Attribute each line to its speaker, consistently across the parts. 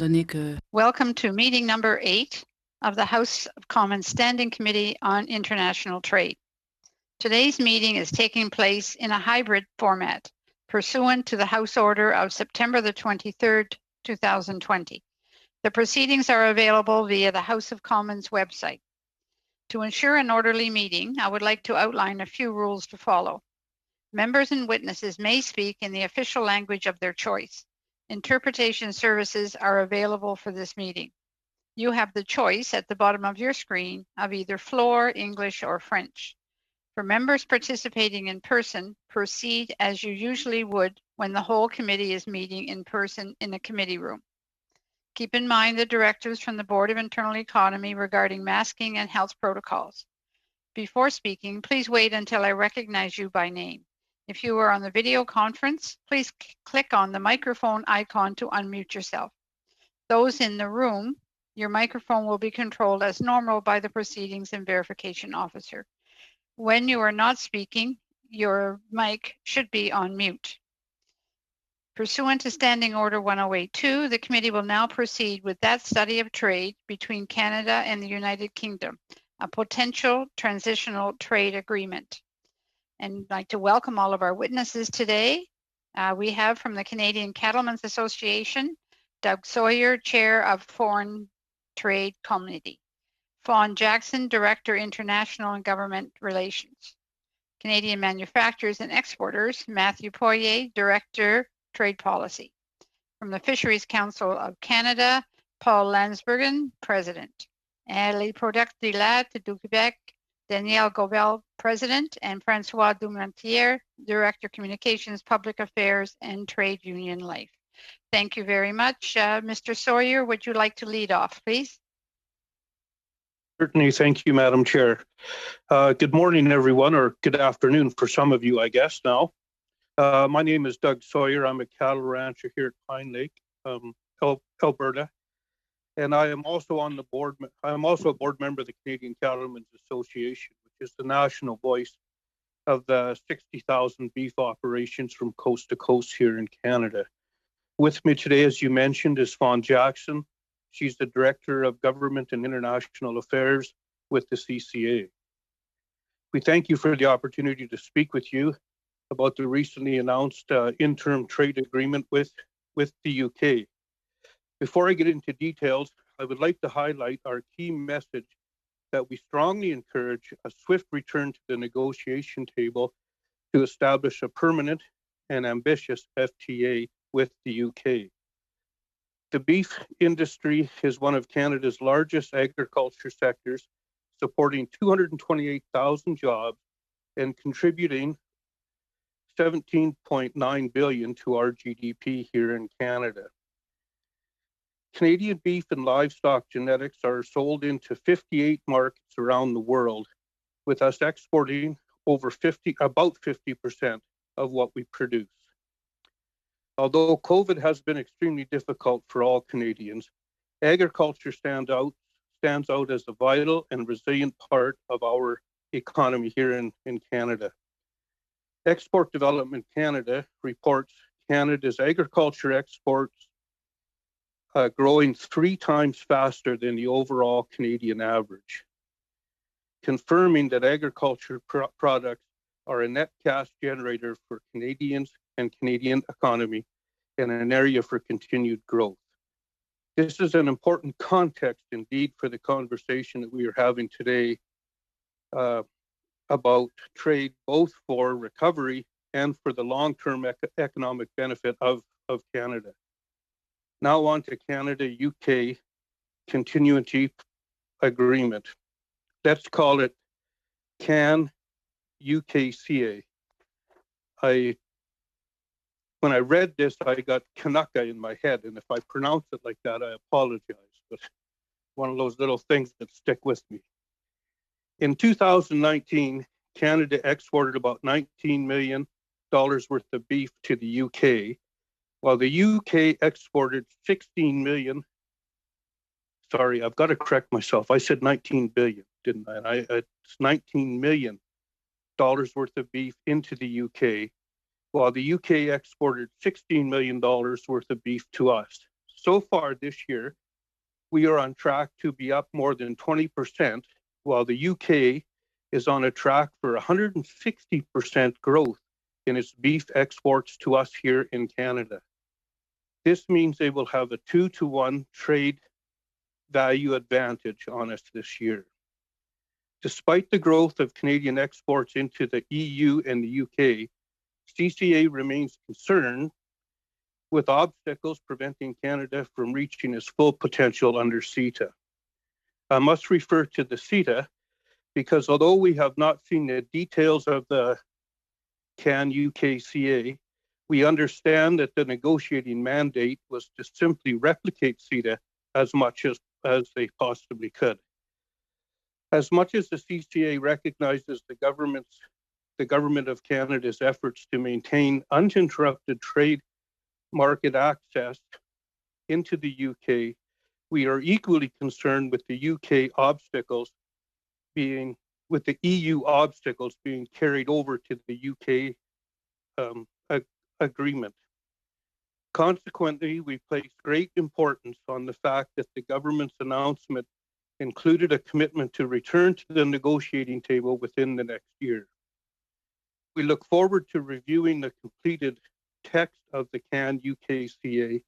Speaker 1: donné que...
Speaker 2: Welcome to meeting number 8 of the House of Commons Standing Committee on International Trade. Today's meeting is taking place in a hybrid format, pursuant to the House Order of September the 23rd, 2020. The proceedings are available via the House of Commons website. To ensure an orderly meeting, I would like to outline a few rules to follow. Members and witnesses may speak in the official language of their choice. Interpretation services are available for this meeting. You have the choice at the bottom of your screen of either floor, English, or French. For members participating in person, proceed as you usually would when the whole committee is meeting in person in a committee room. Keep in mind the directives from the Board of Internal Economy regarding masking and health protocols. Before speaking, please wait until I recognize you by name. If you are on the video conference, please click on the microphone icon to unmute yourself. Those in the room, your microphone will be controlled as normal by the Proceedings and Verification Officer. When you are not speaking, your mic should be on mute. Pursuant to Standing Order 1082, the committee will now proceed with that study of trade between Canada and the United Kingdom, a potential transitional trade agreement. And I'd like to welcome all of our witnesses today. We have from the Canadian Cattlemen's Association, Doug Sawyer, Chair of Foreign Trade Committee. Fawn Jackson, Director, International and Government Relations. Canadian Manufacturers and Exporters, Matthew Poirier, Director, Trade Policy. From the Fisheries Council of Canada, Paul Landsbergen, President. Et les Products de Latte du Québec, Danielle Gobel, President, and Francois Dumentier, Director, Communications, Public Affairs, and Trade Union Life. Thank you very much. Mr. Sawyer, would you like to lead off, please?
Speaker 3: Certainly. Thank you, Madam Chair. Good morning, everyone, or good afternoon for some of you, I guess, now. My name is Doug Sawyer. I'm a cattle rancher here at Pine Lake, Alberta. And I am also on the board. I'm also a board member of the Canadian Cattlemen's Association, which is the national voice of the 60,000 beef operations from coast to coast here in Canada. With me today, as you mentioned, is Fawn Jackson. She's the Director of Government and International Affairs with the CCA. We thank you for the opportunity to speak with you about the recently announced interim trade agreement with the UK. Before I get into details, I would like to highlight our key message that we strongly encourage a swift return to the negotiation table to establish a permanent and ambitious FTA with the UK. The beef industry is one of Canada's largest agriculture sectors, supporting 228,000 jobs and contributing 17.9 billion to our GDP here in Canada. Canadian beef and livestock genetics are sold into 58 markets around the world, with us exporting about 50% of what we produce. Although COVID has been extremely difficult for all Canadians, agriculture stands out as a vital and resilient part of our economy here in Canada. Export Development Canada reports Canada's agriculture exports growing 3 times faster than the overall Canadian average, confirming that agriculture products are a net cash generator for Canadians and Canadian economy and an area for continued growth. This is an important context indeed for the conversation that we are having today about trade, both for recovery and for the long-term economic benefit of Canada. Now on to Canada-UK Continuity Agreement. Let's call it CAN-UKCA. When I read this, I got Kanaka in my head, and if I pronounce it like that, I apologize, but one of those little things that stick with me. In 2019, Canada exported about $19 million worth of beef to the UK, while the UK exported 16 million. Sorry, I've got to correct myself. I said 19 billion, didn't I? It's $19 million worth of beef into the UK, while the UK exported $16 million worth of beef to us. So far this year, we are on track to be up more than 20%, while the UK is on a track for 160% growth in its beef exports to us here in Canada. This means they will have a 2-to-1 trade value advantage on us this year. Despite the growth of Canadian exports into the EU and the UK, CCA remains concerned with obstacles preventing Canada from reaching its full potential under CITA. I must refer to the CITA because although we have not seen the details of the CAN-UKCA, we understand that the negotiating mandate was to simply replicate CITA as much as they possibly could. As much as the CCA recognizes the government of Canada's efforts to maintain uninterrupted trade market access into the UK, we are equally concerned with the EU obstacles being carried over to the UK agreement. Consequently, we place great importance on the fact that the government's announcement included a commitment to return to the negotiating table within the next year. We look forward to reviewing the completed text of the CAN-UKCA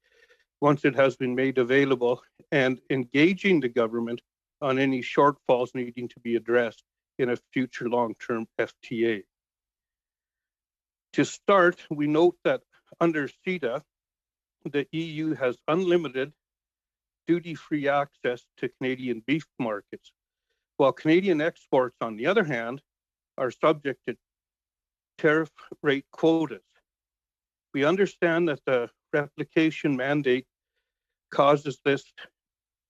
Speaker 3: once it has been made available and engaging the government on any shortfalls needing to be addressed in a future long-term FTA. To start, we note that under CETA, the EU has unlimited duty-free access to Canadian beef markets, while Canadian exports, on the other hand, are subject to tariff rate quotas. We understand that the replication mandate causes this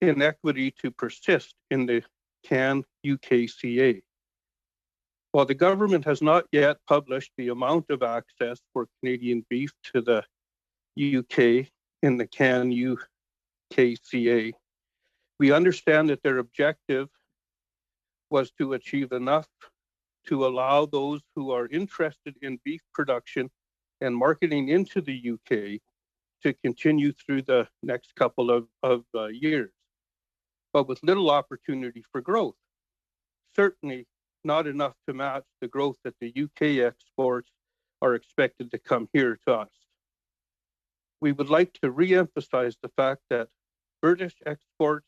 Speaker 3: inequity to persist in the CAN-UKCA. While the government has not yet published the amount of access for Canadian beef to the UK in the CAN-UKCA, we understand that their objective was to achieve enough to allow those who are interested in beef production and marketing into the UK to continue through the next couple of years, but with little opportunity for growth. Certainly not enough to match the growth that the UK exports are expected to come here to us. We would like to re-emphasize the fact that British exports,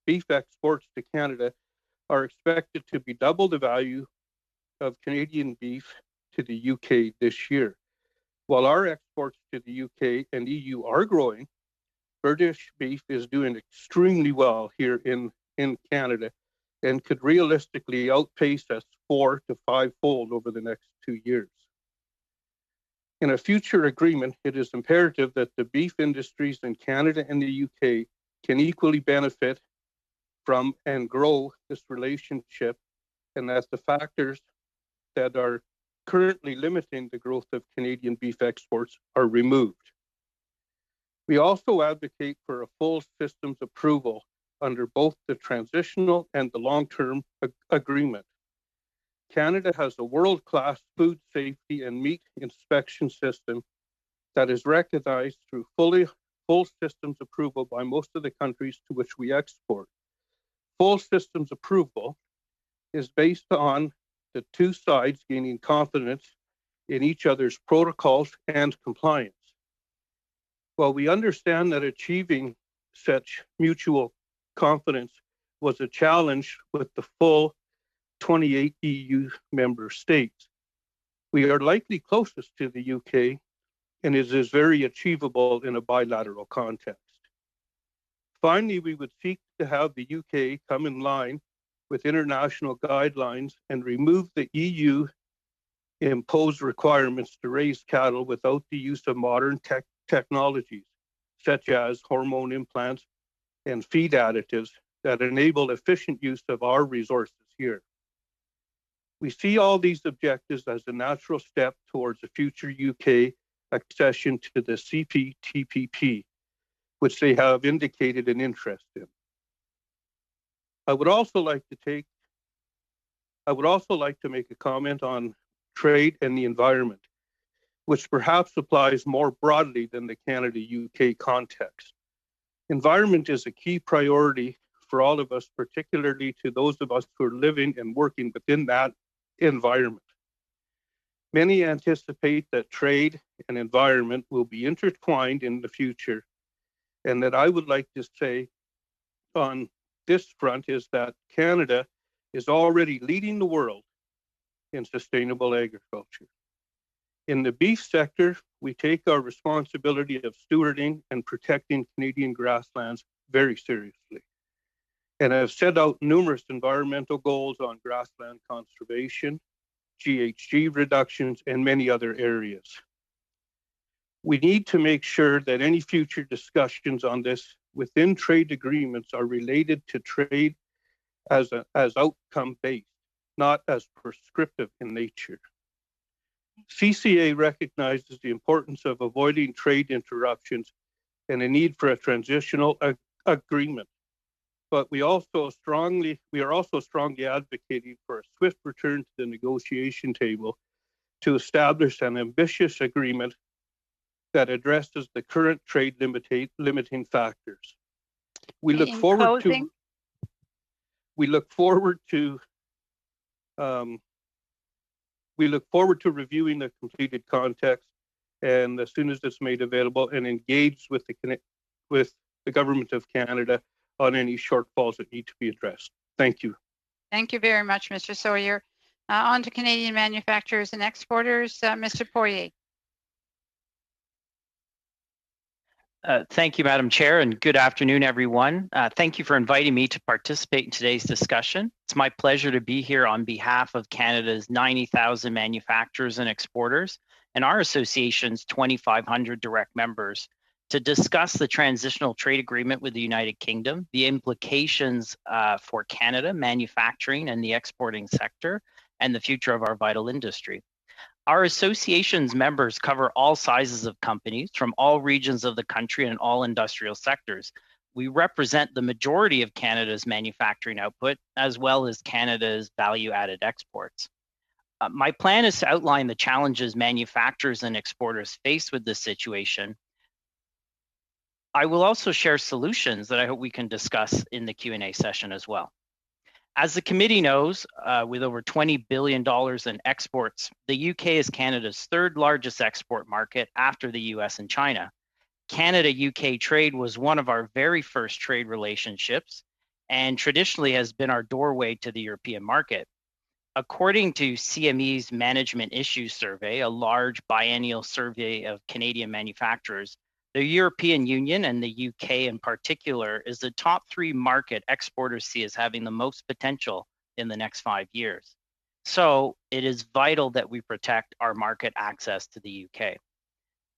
Speaker 3: beef exports to Canada, are expected to be double the value of Canadian beef to the UK this year. While our exports to the UK and EU are growing, British beef is doing extremely well here in Canada and could realistically outpace us 4 to 5-fold over the next 2 years. In a future agreement, it is imperative that the beef industries in Canada and the UK can equally benefit from and grow this relationship, and that the factors that are currently limiting the growth of Canadian beef exports are removed. We also advocate for a full systems approval under both the transitional and the long-term agreement. Canada has a world-class food safety and meat inspection system that is recognized through full systems approval by most of the countries to which we export. Full systems approval is based on the two sides gaining confidence in each other's protocols and compliance. While we understand that achieving such mutual confidence was a challenge with the full 28 EU member states, we are likely closest to the UK, and it is very achievable in a bilateral context. Finally, we would seek to have the UK come in line with international guidelines and remove the EU imposed requirements to raise cattle without the use of modern technologies, such as hormone implants and feed additives that enable efficient use of our resources here. We see all these objectives as a natural step towards a future UK accession to the CPTPP, which they have indicated an interest in. I would also like to make a comment on trade and the environment, which perhaps applies more broadly than the Canada-UK context. Environment is a key priority for all of us, particularly to those of us who are living and working within that environment. Many anticipate that trade and environment will be intertwined in the future, and that I would like to say on this front is that Canada is already leading the world in sustainable agriculture. In the beef sector, we take our responsibility of stewarding and protecting Canadian grasslands very seriously, and have set out numerous environmental goals on grassland conservation, GHG reductions, and many other areas. We need to make sure that any future discussions on this within trade agreements are related to trade as outcome-based, not as prescriptive in nature. CCA recognizes the importance of avoiding trade interruptions and a need for a transitional agreement. But we are also strongly advocating for a swift return to the negotiation table to establish an ambitious agreement that addresses the current trade limiting factors. We look forward to reviewing the completed context, and as soon as it's made available, and engage with the Government of Canada on any shortfalls that need to be addressed. Thank you.
Speaker 2: Thank you very much, Mr. Sawyer. On to Canadian manufacturers and exporters, Mr. Poirier.
Speaker 1: Thank you, Madam Chair, and good afternoon, everyone. Thank you for inviting me to participate in today's discussion. It's my pleasure to be here on behalf of Canada's 90,000 manufacturers and exporters and our association's 2,500 direct members to discuss the transitional trade agreement with the United Kingdom, the implications for Canada, manufacturing and the exporting sector, and the future of our vital industry. Our association's members cover all sizes of companies from all regions of the country and all industrial sectors. We represent the majority of Canada's manufacturing output, as well as Canada's value-added exports. My plan is to outline the challenges manufacturers and exporters face with this situation. I will also share solutions that I hope we can discuss in the Q&A session as well. As the committee knows, with over $20 billion in exports, the UK is Canada's third largest export market after the US and China. Canada-UK trade was one of our very first trade relationships and traditionally has been our doorway to the European market. According to CME's Management Issues Survey, a large biennial survey of Canadian manufacturers, the European Union and the UK in particular is the top 3 market exporters see as having the most potential in the next 5 years. So it is vital that we protect our market access to the UK.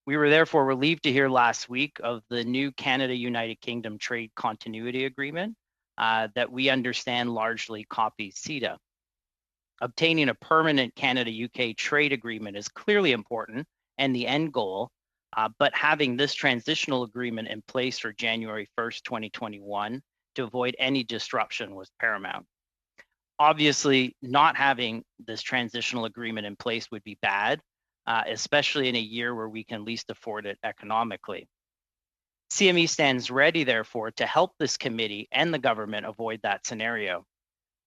Speaker 1: We were therefore relieved to hear last week of the new Canada-United Kingdom Trade Continuity Agreement that we understand largely copies CITA. Obtaining a permanent Canada-UK trade agreement is clearly important and the end goal, but having this transitional agreement in place for January 1st, 2021 to avoid any disruption was paramount. Obviously, not having this transitional agreement in place would be bad, especially in a year where we can least afford it economically. CME stands ready, therefore, to help this committee and the government avoid that scenario.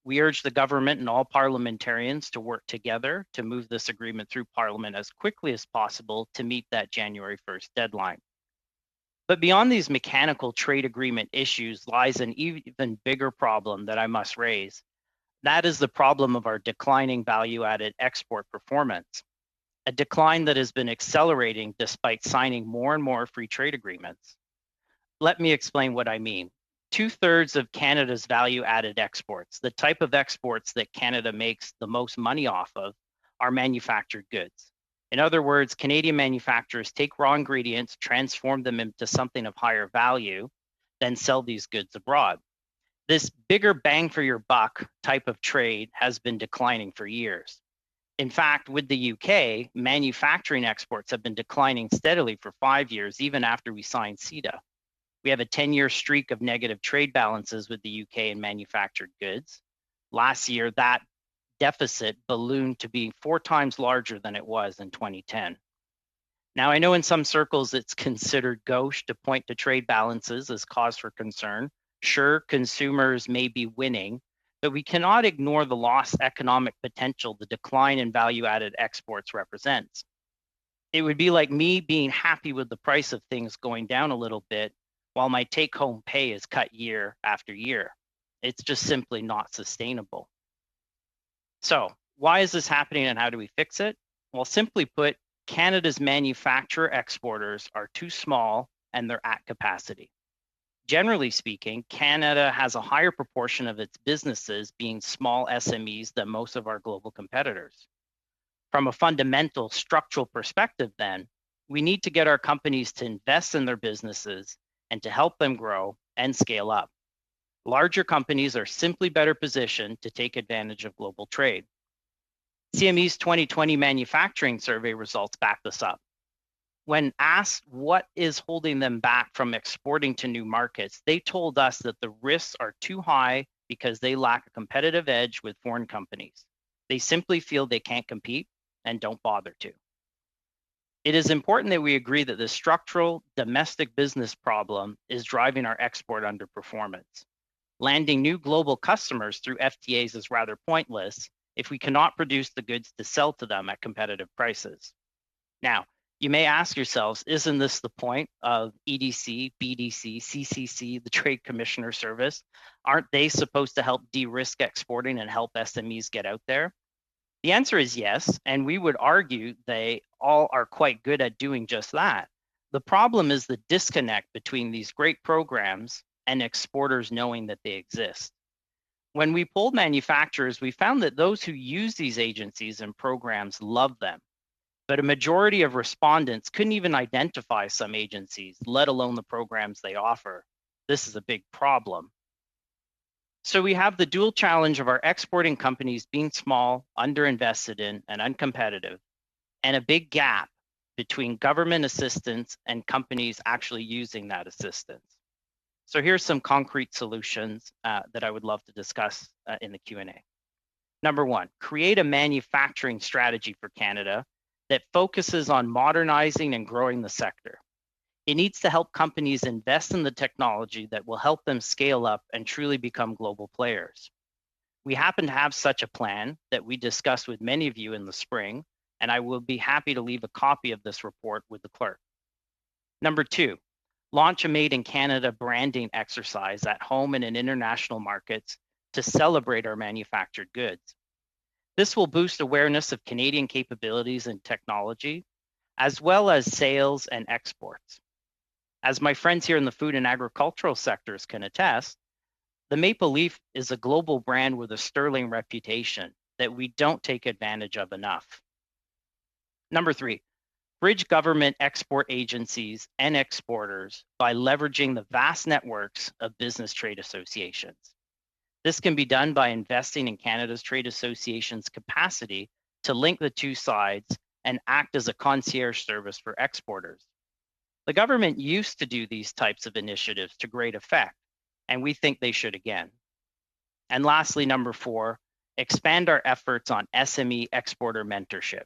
Speaker 1: We urge the government and all parliamentarians to work together to move this agreement through Parliament as quickly as possible to meet that January 1st deadline. But beyond these mechanical trade agreement issues lies an even bigger problem that I must raise. That is the problem of our declining value-added export performance, a decline that has been accelerating despite signing more and more free trade agreements. Let me explain what I mean. 2/3 of Canada's value-added exports, the type of exports that Canada makes the most money off of, are manufactured goods. In other words, Canadian manufacturers take raw ingredients, transform them into something of higher value, then sell these goods abroad. This bigger bang for your buck type of trade has been declining for years. In fact, with the UK, manufacturing exports have been declining steadily for 5 years, even after we signed CITA. We have a 10-year streak of negative trade balances with the UK in manufactured goods. Last year, that deficit ballooned to be 4 times larger than it was in 2010. Now, I know in some circles it's considered gauche to point to trade balances as cause for concern. Sure, consumers may be winning, but we cannot ignore the lost economic potential the decline in value-added exports represents. It would be like me being happy with the price of things going down a little bit while my take-home pay is cut year after year. It's just simply not sustainable. So why is this happening and how do we fix it? Well, simply put, Canada's manufacturer exporters are too small and they're at capacity. Generally speaking, Canada has a higher proportion of its businesses being small SMEs than most of our global competitors. From a fundamental structural perspective, then, we need to get our companies to invest in their businesses and to help them grow and scale up. Larger companies are simply better positioned to take advantage of global trade. CME's 2020 manufacturing survey results back this up. When asked what is holding them back from exporting to new markets, they told us that the risks are too high because they lack a competitive edge with foreign companies. They simply feel they can't compete and don't bother to. It is important that we agree that the structural domestic business problem is driving our export underperformance. Landing new global customers through FTAs is rather pointless if we cannot produce the goods to sell to them at competitive prices. Now, you may ask yourselves, isn't this the point of EDC, BDC, CCC, the Trade Commissioner Service? Aren't they supposed to help de-risk exporting and help SMEs get out there? The answer is yes, and we would argue they all are quite good at doing just that. The problem is the disconnect between these great programs and exporters knowing that they exist. When we polled manufacturers, we found that those who use these agencies and programs love them, but a majority of respondents couldn't even identify some agencies, let alone the programs they offer. This is a big problem. So we have the dual challenge of our exporting companies being small, underinvested in, and uncompetitive, and a big gap between government assistance and companies actually using that assistance. So here's some concrete solutions that I would love to discuss in the Q&A. Number one, create a manufacturing strategy for Canada that focuses on modernizing and growing the sector. It needs to help companies invest in the technology that will help them scale up and truly become global players. We happen to have such a plan that we discussed with many of you in the spring, and I will be happy to leave a copy of this report with the clerk. Number two, launch a Made in Canada branding exercise at home and in international markets to celebrate our manufactured goods. This will boost awareness of Canadian capabilities and technology, as well as sales and exports. As my friends here in the food and agricultural sectors can attest, the Maple Leaf is a global brand with a sterling reputation that we don't take advantage of enough. Number three, bridge government export agencies and exporters by leveraging the vast networks of business trade associations. This can be done by investing in Canada's trade associations' capacity to link the two sides and act as a concierge service for exporters. The government used to do these types of initiatives to great effect, and we think they should again. And lastly, number four, expand our efforts on SME exporter mentorship.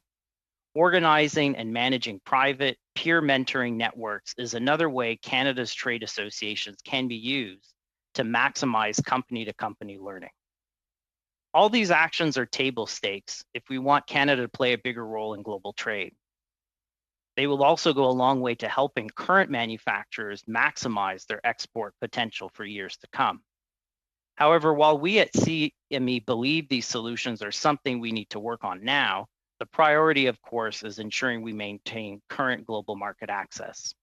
Speaker 1: Organizing and managing private peer mentoring networks is another way Canada's trade associations can be used to maximize company-to-company learning. All these actions are table stakes if we want Canada to play a bigger role in global trade. They will also go a long way to helping current manufacturers maximize their export potential for years to come. However, while we at CME believe these solutions are something we need to work on now, the priority, of course, is ensuring we maintain current global market access.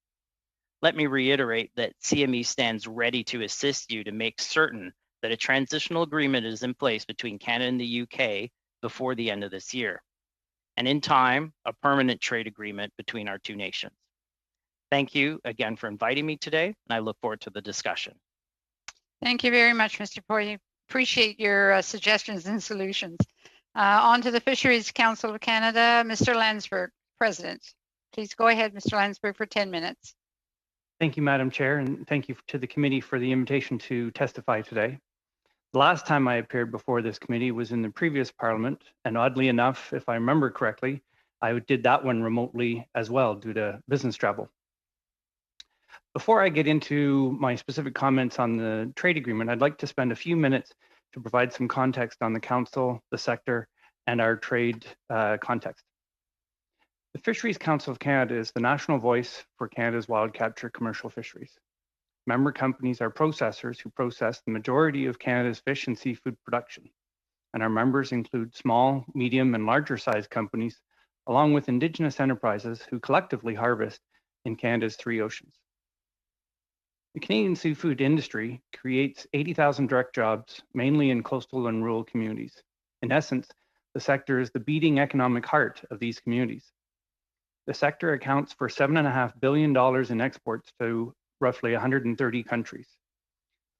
Speaker 1: Let me reiterate that CME stands ready to assist you to make certain that a transitional agreement is in place between Canada and the UK before the end of this year, and in time, a permanent trade agreement between our two nations. Thank you again for inviting me today, and I look forward to the discussion.
Speaker 2: Thank you very much, Mr. Poirier. Appreciate your suggestions and solutions. On to the Fisheries Council of Canada, Mr. Landsberg, President. Please go ahead, Mr. Landsberg, for 10 minutes.
Speaker 4: Thank you, Madam Chair, and thank you to the committee for the invitation to testify today. The last time I appeared before this committee was in the previous Parliament, and oddly enough, if I remember correctly, I did that one remotely as well due to business travel. Before I get into my specific comments on the trade agreement, I'd like to spend a few minutes to provide some context on the Council, the sector, and our trade context. The Fisheries Council of Canada is the national voice for Canada's wild capture commercial fisheries. Member companies are processors who process the majority of Canada's fish and seafood production. And our members include small, medium, and larger sized companies, along with Indigenous enterprises who collectively harvest in Canada's 3 oceans. The Canadian seafood industry creates 80,000 direct jobs, mainly in coastal and rural communities. In essence, the sector is the beating economic heart of these communities. The sector accounts for $7.5 billion in exports to roughly 130 countries.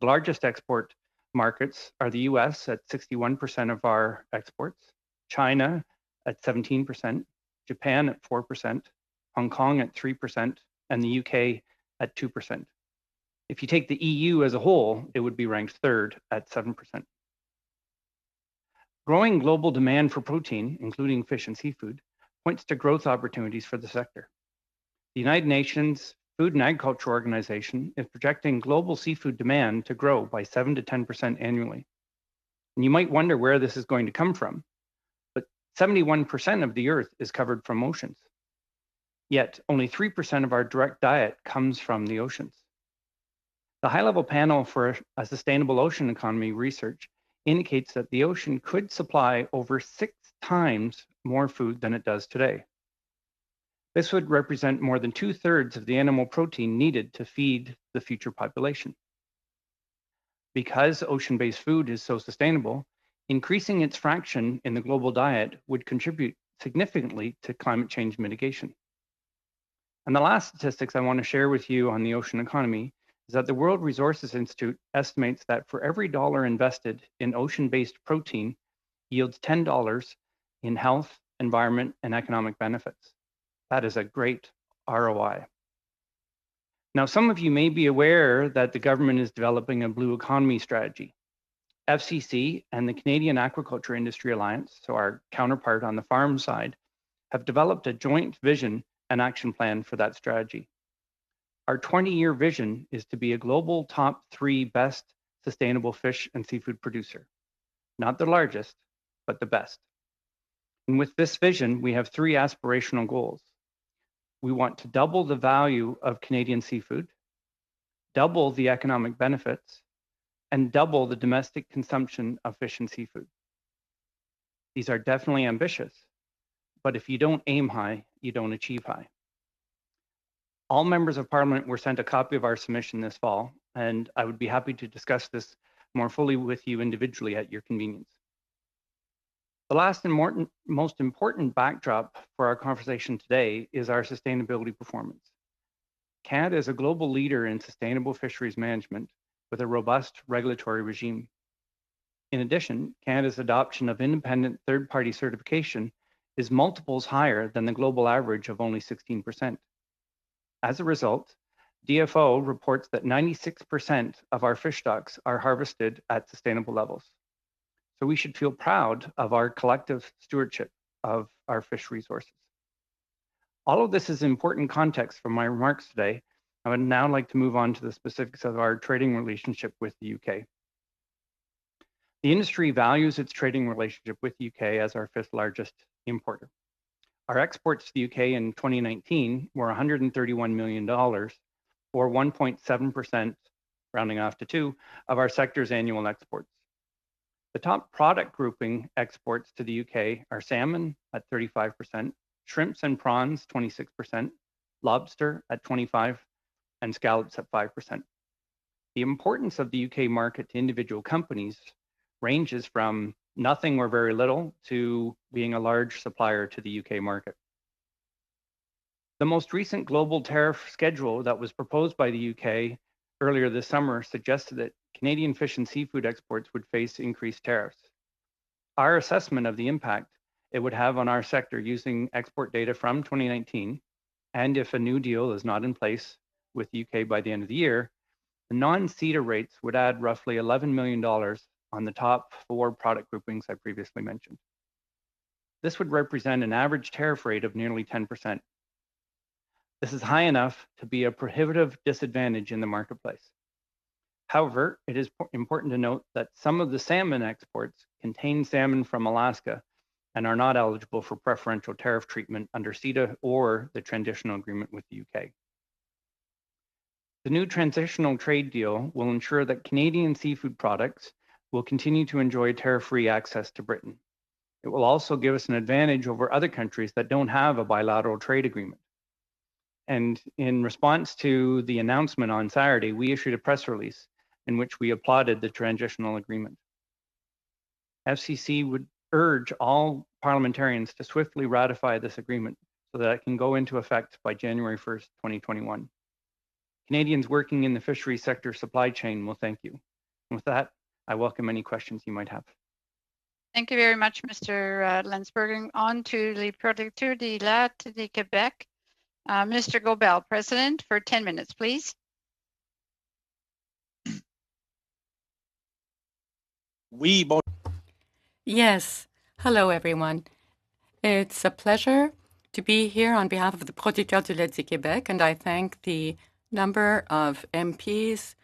Speaker 4: The largest export markets are the US at 61% of our exports, China at 17%, Japan at 4%, Hong Kong at 3%, and the UK at 2%. If you take the EU as a whole, it would be ranked 3rd at 7%. Growing global demand for protein, including fish and seafood, points to growth opportunities for the sector. The United Nations Food and Agriculture Organization is projecting global seafood demand to grow by 7 to 10% annually. And you might wonder where this is going to come from, but 71% of the Earth is covered from oceans. Yet only 3% of our direct diet comes from the oceans. The high-level panel for a sustainable ocean economy research indicates that the ocean could supply over 6 times more food than it does today. This would represent more than 2/3 of the animal protein needed to feed the future population. Because ocean-based food is so sustainable, increasing its fraction in the global diet would contribute significantly to climate change mitigation. And the last statistics I want to share with you on the ocean economy is that the World Resources Institute estimates that for every dollar invested in ocean-based protein yields $10 in health, environment, and economic benefits. That is a great ROI. Now, some of you may be aware that the government is developing a blue economy strategy. FCC and the Canadian Aquaculture Industry Alliance, so our counterpart on the farm side, have developed a joint vision and action plan for that strategy. Our 20-year vision is to be a global top 3 best sustainable fish and seafood producer. Not the largest, but the best. And with this vision, we have 3 aspirational goals. We want to double the value of Canadian seafood, double the economic benefits, and double the domestic consumption of fish and seafood. These are definitely ambitious, but if you don't aim high, you don't achieve high. All members of Parliament were sent a copy of our submission this fall, and I would be happy to discuss this more fully with you individually at your convenience. The last and most important backdrop for our conversation today is our sustainability performance. Canada is a global leader in sustainable fisheries management with a robust regulatory regime. In addition, Canada's adoption of independent third-party certification is multiples higher than the global average of only 16%. As a result, DFO reports that 96% of our fish stocks are harvested at sustainable levels. So we should feel proud of our collective stewardship of our fish resources. All of this is important context for my remarks today. I would now like to move on to the specifics of our trading relationship with the UK. The industry values its trading relationship with the UK as our 5th largest importer. Our exports to the UK in 2019 were $131 million, or 1.7%, rounding off to 2, of our sector's annual exports. The top product grouping exports to the UK are salmon at 35%, shrimps and prawns 26%, lobster at 25%, and scallops at 5%. The importance of the UK market to individual companies ranges from nothing or very little to being a large supplier to the UK market. The most recent global tariff schedule that was proposed by the UK earlier this summer suggested that Canadian fish and seafood exports would face increased tariffs. Our assessment of the impact it would have on our sector using export data from 2019, and if a new deal is not in place with the UK by the end of the year, the non-CETA rates would add roughly $11 million on the top 4 product groupings I previously mentioned. This would represent an average tariff rate of nearly 10%. This is high enough to be a prohibitive disadvantage in the marketplace. However, it is important to note that some of the salmon exports contain salmon from Alaska and are not eligible for preferential tariff treatment under CITA or the transitional agreement with the UK. The new transitional trade deal will ensure that Canadian seafood products will continue to enjoy tariff-free access to Britain. It will also give us an advantage over other countries that don't have a bilateral trade agreement. And in response to the announcement on Saturday, we issued a press release in which we applauded the transitional agreement. FCC would urge all parliamentarians to swiftly ratify this agreement so that it can go into effect by January 1st, 2021. Canadians working in the fisheries sector supply chain will thank you. And with that, I welcome any questions you might have.
Speaker 2: Thank you very much, Mr. Lensberg. On to les producteurs de latte du Québec. Mr. Gobel, President, for 10 minutes, please.
Speaker 5: Yes. Hello, everyone. It's a pleasure to be here on behalf of the Producteurs du lait du Québec, and I thank the number of MPs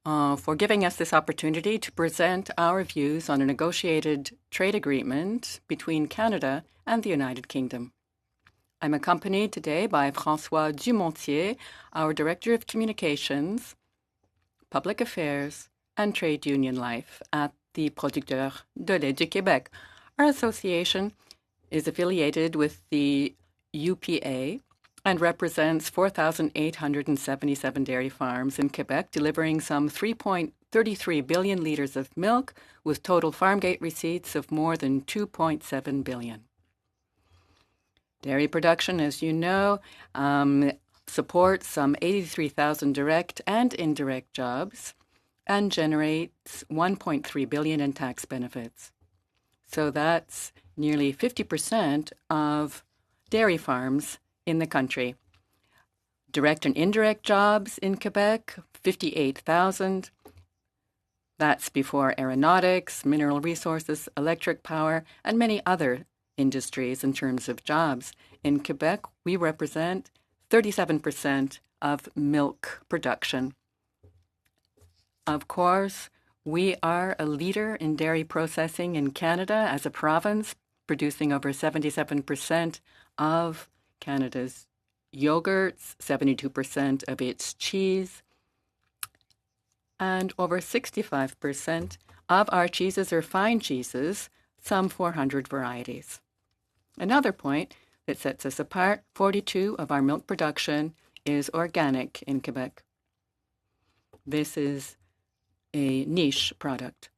Speaker 5: for giving us this opportunity to present our views on a negotiated trade agreement between Canada and the United Kingdom. I'm accompanied today by François Dumontier, our Director of Communications, Public Affairs, and Trade Union Life at the Producteurs de lait du Québec. Our association is affiliated with the UPA and represents 4,877 dairy farms in Quebec, delivering some 3.33 billion litres of milk, with total farm gate receipts of more than 2.7 billion. Dairy production, as you know, supports some 83,000 direct and indirect jobs and generates 1.3 billion in tax benefits. So that's nearly 50% of dairy farms in the country. Direct and indirect jobs in Quebec, 58,000. That's before aeronautics, mineral resources, electric power, and many other industries in terms of jobs. In Quebec, we represent 37% of milk production. Of course, we are a leader in dairy processing in Canada as a province, producing over 77% of Canada's yogurts, 72% of its cheese, and over 65% of our cheeses are fine cheeses, some 400 varieties. Another point that sets us apart, 42% of our milk production is organic in Quebec. This is a niche product.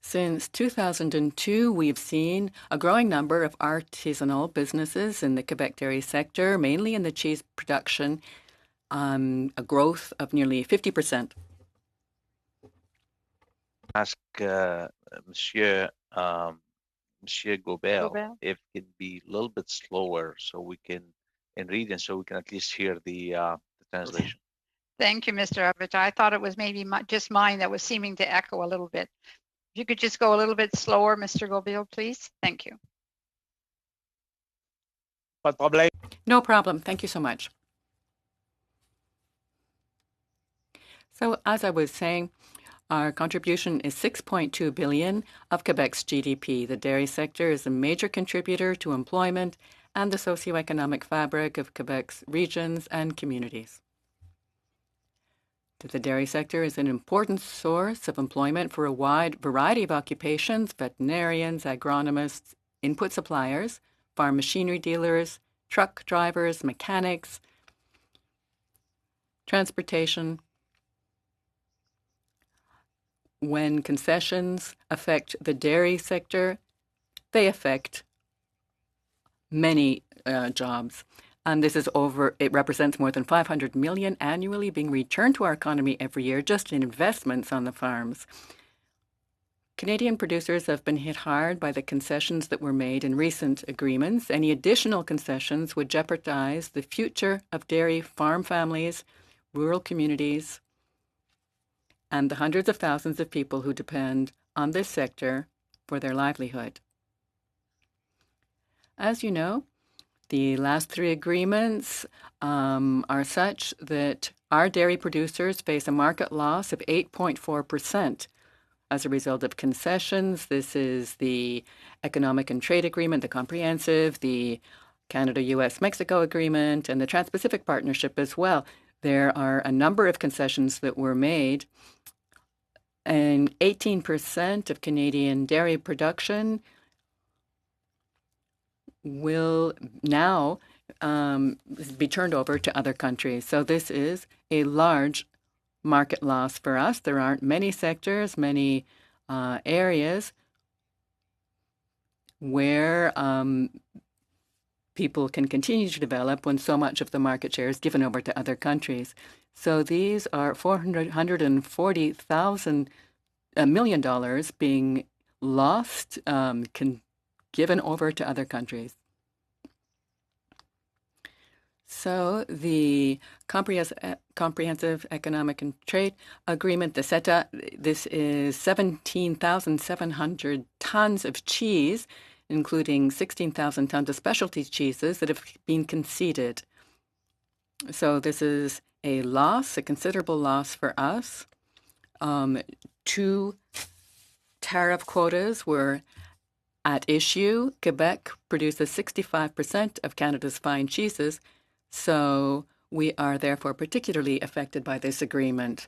Speaker 5: Since 2002, we've seen a growing number of artisanal businesses in the Quebec dairy sector, mainly in the cheese production, a growth of nearly 50%.
Speaker 6: Ask Monsieur Gobel if it can be a little bit slower so we can read and so we can at least hear the translation.
Speaker 2: Thank you, Mr. Abbott. I thought it was maybe just mine that was seeming to echo a little bit. If you could just go a little bit slower, Mr. Gobel, please. Thank you.
Speaker 5: No problem. Thank you so much. So as I was saying, our contribution is 6.2 billion of Quebec's GDP. The dairy sector is a major contributor to employment and the socioeconomic fabric of Quebec's regions and communities. The dairy sector is an important source of employment for a wide variety of occupations: veterinarians, agronomists, input suppliers, farm machinery dealers, truck drivers, mechanics, transportation. When concessions affect the dairy sector, they affect many jobs. And this is it represents more than 500 million annually being returned to our economy every year just in investments on the farms. Canadian producers have been hit hard by the concessions that were made in recent agreements. Any additional concessions would jeopardize the future of dairy farm families, rural communities, and the hundreds of thousands of people who depend on this sector for their livelihood. As you know, the last three agreements are such that our dairy producers face a market loss of 8.4% as a result of concessions. This is the Economic and Trade Agreement, the Comprehensive, the Canada-US-Mexico Agreement, and the Trans-Pacific Partnership as well. There are a number of concessions that were made, and 18% of Canadian dairy production will now be turned over to other countries. So this is a large market loss for us. There aren't many sectors, many areas where people can continue to develop when so much of the market share is given over to other countries. So these are $440 million being lost, given over to other countries. So the Comprehensive Economic and Trade Agreement, the CIIT, this is 17,700 tons of cheese, including 16,000 tons of specialty cheeses that have been conceded. So this is a loss, a considerable loss for us. 2 tariff quotas were at issue. Quebec produces 65% of Canada's fine cheeses, so we are therefore particularly affected by this agreement.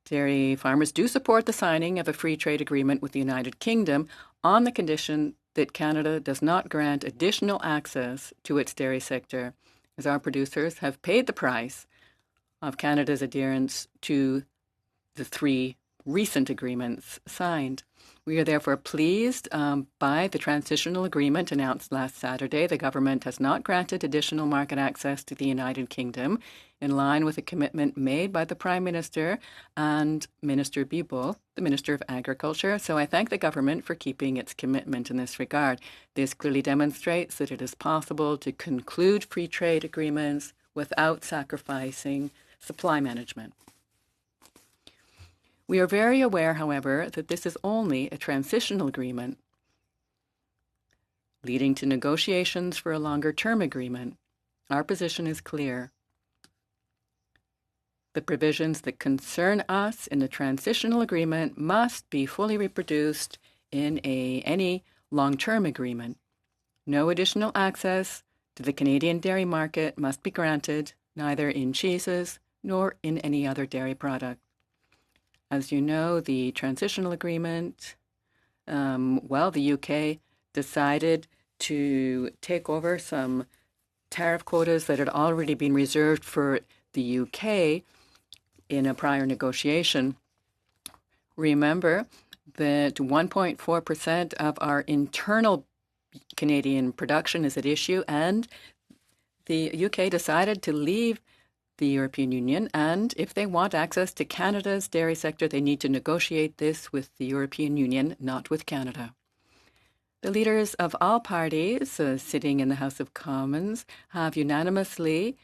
Speaker 5: Dairy farmers do support the signing of a free trade agreement with the United Kingdom on the condition that Canada does not grant additional access to its dairy sector, as our producers have paid the price of Canada's adherence to the 3 recent agreements signed. We are therefore pleased by the transitional agreement announced last Saturday. The government has not granted additional market access to the United Kingdom, in line with a commitment made by the Prime Minister and Minister Bibeau, the Minister of Agriculture. So I thank the government for keeping its commitment in this regard. This clearly demonstrates that it is possible to conclude free trade agreements without sacrificing supply management. We are very aware, however, that this is only a transitional agreement leading to negotiations for a longer-term agreement. Our position is clear. The provisions that concern us in the transitional agreement must be fully reproduced in any long-term agreement. No additional access to the Canadian dairy market must be granted, neither in cheeses nor in any other dairy product. As you know, the transitional agreement, the UK decided to take over some tariff quotas that had already been reserved for the UK in a prior negotiation. Remember that 1.4% of our internal Canadian production is at issue, and the UK decided to leave the European Union, and if they want access to Canada's dairy sector, they need to negotiate this with the European Union, not with Canada. The leaders of all parties sitting in the House of Commons have unanimously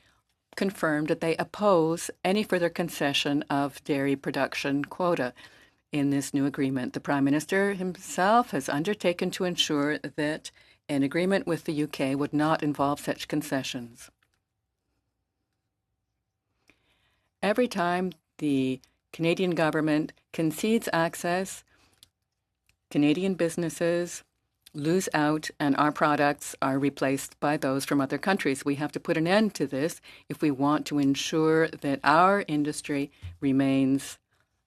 Speaker 5: confirmed that they oppose any further concession of dairy production quota in this new agreement. The Prime Minister himself has undertaken to ensure that an agreement with the UK would not involve such concessions. Every time the Canadian government concedes access, Canadian businesses lose out and our products are replaced by those from other countries. We have to put an end to this if we want to ensure that our industry remains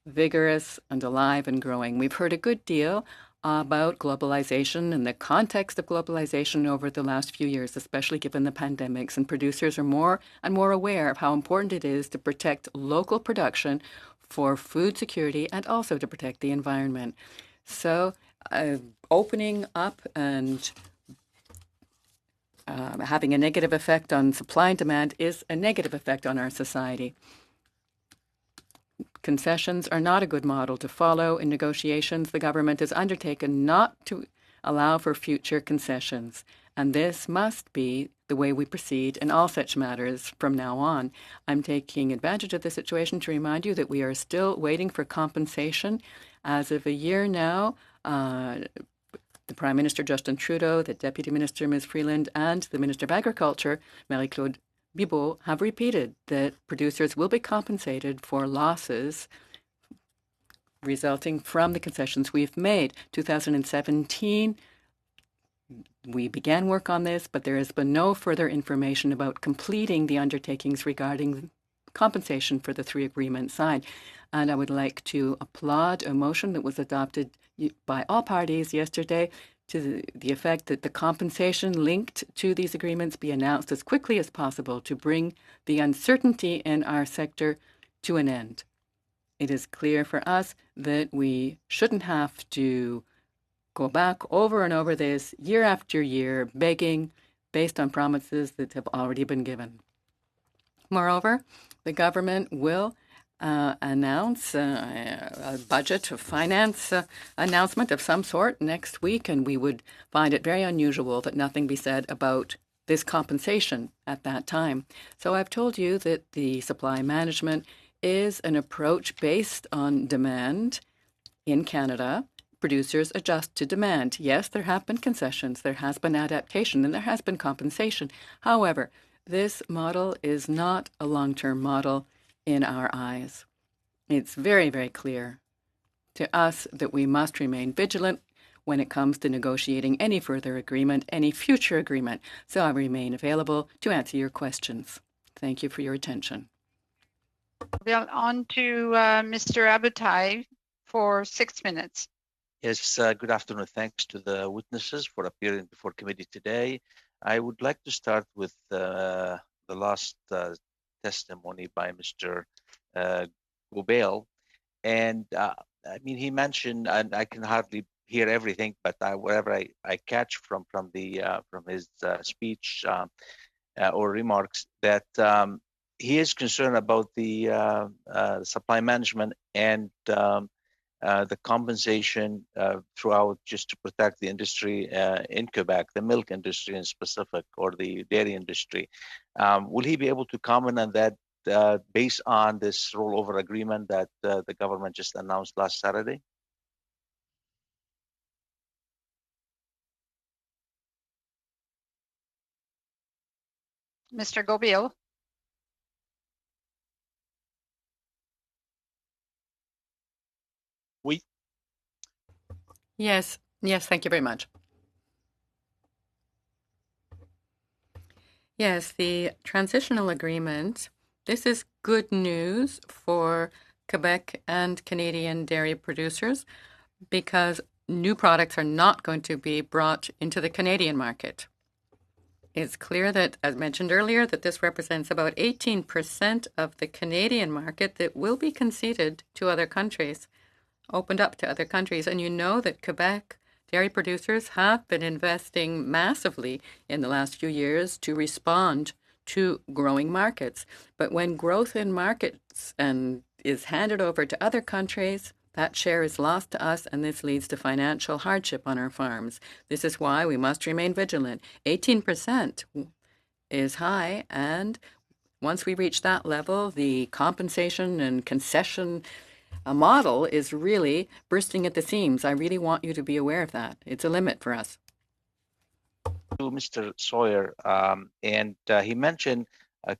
Speaker 5: vigorous and alive and growing. We've heard a good deal about globalization and the context of globalization over the last few years, especially given the pandemics, and producers are more and more aware of how important it is to protect local production for food security and also to protect the environment. So opening up and having a negative effect on supply and demand is a negative effect on our society. Concessions are not a good model to follow. In negotiations, the government has undertaken not to allow for future concessions, and this must be the way we proceed in all such matters from now on. I'm taking advantage of the situation to remind you that we are still waiting for compensation. As of a year now, the Prime Minister, Justin Trudeau, the Deputy Minister, Ms. Freeland, and the Minister of Agriculture, Marie-Claude Bibeau, have repeated that producers will be compensated for losses resulting from the concessions we've made. 2017, we began work on this, but there has been no further information about completing the undertakings regarding compensation for the 3 agreements signed. And I would like to applaud a motion that was adopted by all parties yesterday to the effect that the compensation linked to these agreements be announced as quickly as possible to bring the uncertainty in our sector to an end. It is clear for us that we shouldn't have to go back over and over this year after year, begging based on promises that have already been given. Moreover, the government will announce a budget of finance announcement of some sort next week, and we would find it very unusual that nothing be said about this compensation at that time. So I've told you that the supply management is an approach based on demand in Canada. Producers adjust to demand. Yes, there have been concessions, there has been adaptation, and there has been compensation. However, this model is not a long-term model in our eyes. It's very, very clear to us that we must remain vigilant when it comes to negotiating any further agreement, any future agreement. So I remain available to answer your questions. Thank you for your attention.
Speaker 2: On to Mr. Abutai for 6 minutes.
Speaker 6: Yes, good afternoon. Thanks to the witnesses for appearing before committee today. I would like to start with the last testimony by Mr. Gobel. And I mean, he mentioned, and I can hardly hear everything, but whatever I catch from his speech or remarks, that he is concerned about the supply management and the compensation throughout, just to protect the industry in Quebec, the milk industry in specific, or the dairy industry. Will he be able to comment on that based on this rollover agreement that the government just announced last Saturday?
Speaker 2: Mr. Gobil.
Speaker 6: Oui.
Speaker 5: Yes, thank you very much. Yes, the transitional agreement, this is good news for Quebec and Canadian dairy producers because new products are not going to be brought into the Canadian market. It's clear that, as mentioned earlier, that this represents about 18% of the Canadian market that will be conceded to other countries, opened up to other countries. And you know that Quebec dairy producers have been investing massively in the last few years to respond to growing markets. But when growth in markets is handed over to other countries, that share is lost to us, and this leads to financial hardship on our farms. This is why we must remain vigilant. 18% is high, and once we reach that level, the compensation and concession model is really bursting at the seams. I really want you to be aware of that. It's a limit for us.
Speaker 6: To Mr. Sawyer, and he mentioned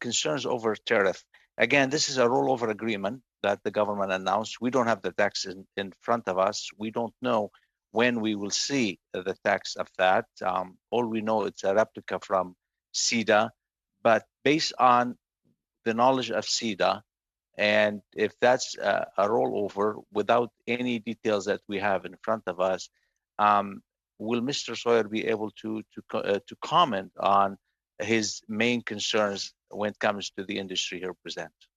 Speaker 6: concerns over tariff. Again, this is a rollover agreement that the government announced. We don't have the text in front of us. We don't know when we will see the text of that. All we know, it's a replica from CIDA, but based on the knowledge of CIDA, and if that's a rollover without any details that we have in front of us, will Mr. Sawyer be able to comment on his main concerns when it comes to the industry he represents?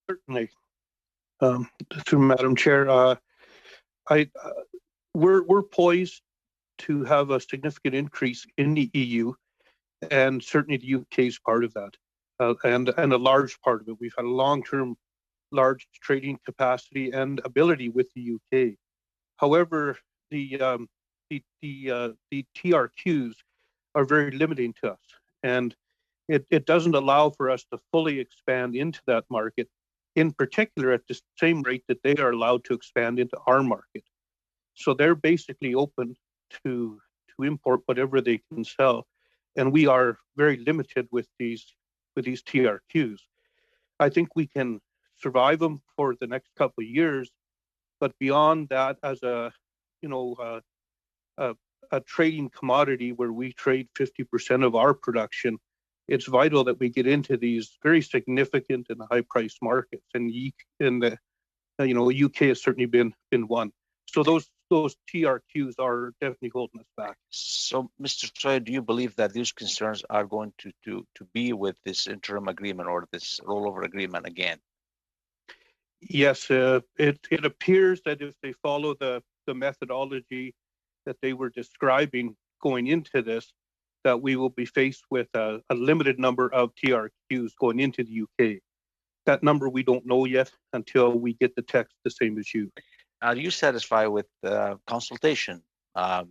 Speaker 3: Certainly. Through Madam Chair, we're poised to have a significant increase in the EU, and certainly the UK is part of that, and a large part of it. We've had a long-term, large trading capacity and ability with the UK. However, the TRQs are very limiting to us, and it doesn't allow for us to fully expand into that market, in particular at the same rate that they are allowed to expand into our market. So they're basically open to import whatever they can sell, and we are very limited with these TRQs. I think we can survive them for the next couple of years, but beyond that, as a a trading commodity where we trade 50% of our production, it's vital that we get into these very significant and high-priced markets. And the UK has certainly been one. So those TRQs are definitely holding us back.
Speaker 6: So, Mr. Troy, do you believe that these concerns are going to be with this interim agreement or this rollover agreement again?
Speaker 3: Yes, it appears that if they follow the methodology that they were describing going into this, that we will be faced with a limited number of TRQs going into the UK. That number we don't know yet until we get the text the same as you.
Speaker 6: Are you satisfied with consultation from